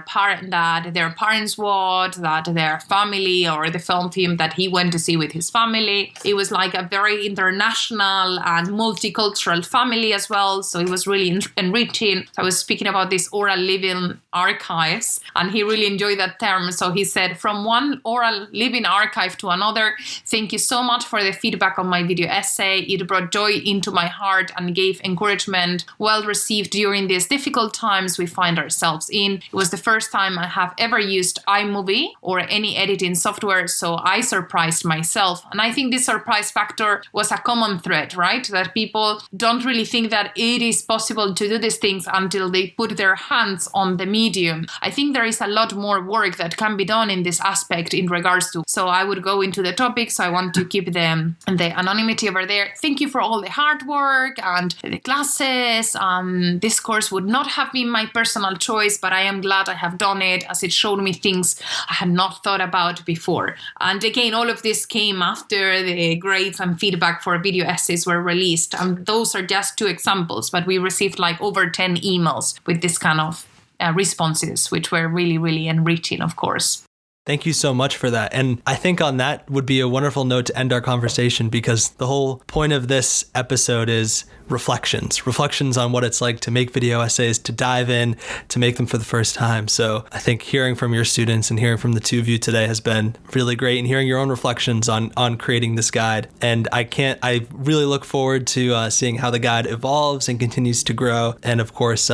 parents watched, that their family, or the film team that he went to see with his family. It was like a very international and multicultural family as well, so it was really enriching. I was speaking about these oral living archives, and he really enjoyed that term. So he said, from one oral living archive to another, thank you so much for the feedback on my video essay. It brought joy into my heart and gave encouragement, well received during these difficult times we find ourselves in. It was the first time I have ever used iMovie or any editing software, so I surprised myself. And I think this surprise factor was a common thread, right? That people don't really think that it is possible to do these things until they put their hands on the medium. I think there is a lot more work that can be done in this aspect in regards to, so I would go into the topic, so I want to keep the anonymity over there. Thank you for all the hard work and the classes. This course would not have been my personal choice, but I am glad I have done it as it showed me things I had not thought about before. And again, all of this came after the grades and feedback for video essays were released. And those are just two examples, but we received like over 10 emails with this kind of responses, which were really, really enriching, of course. Thank you so much for that. And I think on that would be a wonderful note to end our conversation, because the whole point of this episode is reflections on what it's like to make video essays, to dive in, to make them for the first time. So I think hearing from your students and hearing from the two of you today has been really great, and hearing your own reflections on creating this guide. And I really look forward to seeing how the guide evolves and continues to grow. And of course,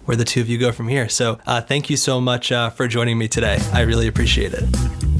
where the two of you go from here. So thank you so much for joining me today. I really appreciate it.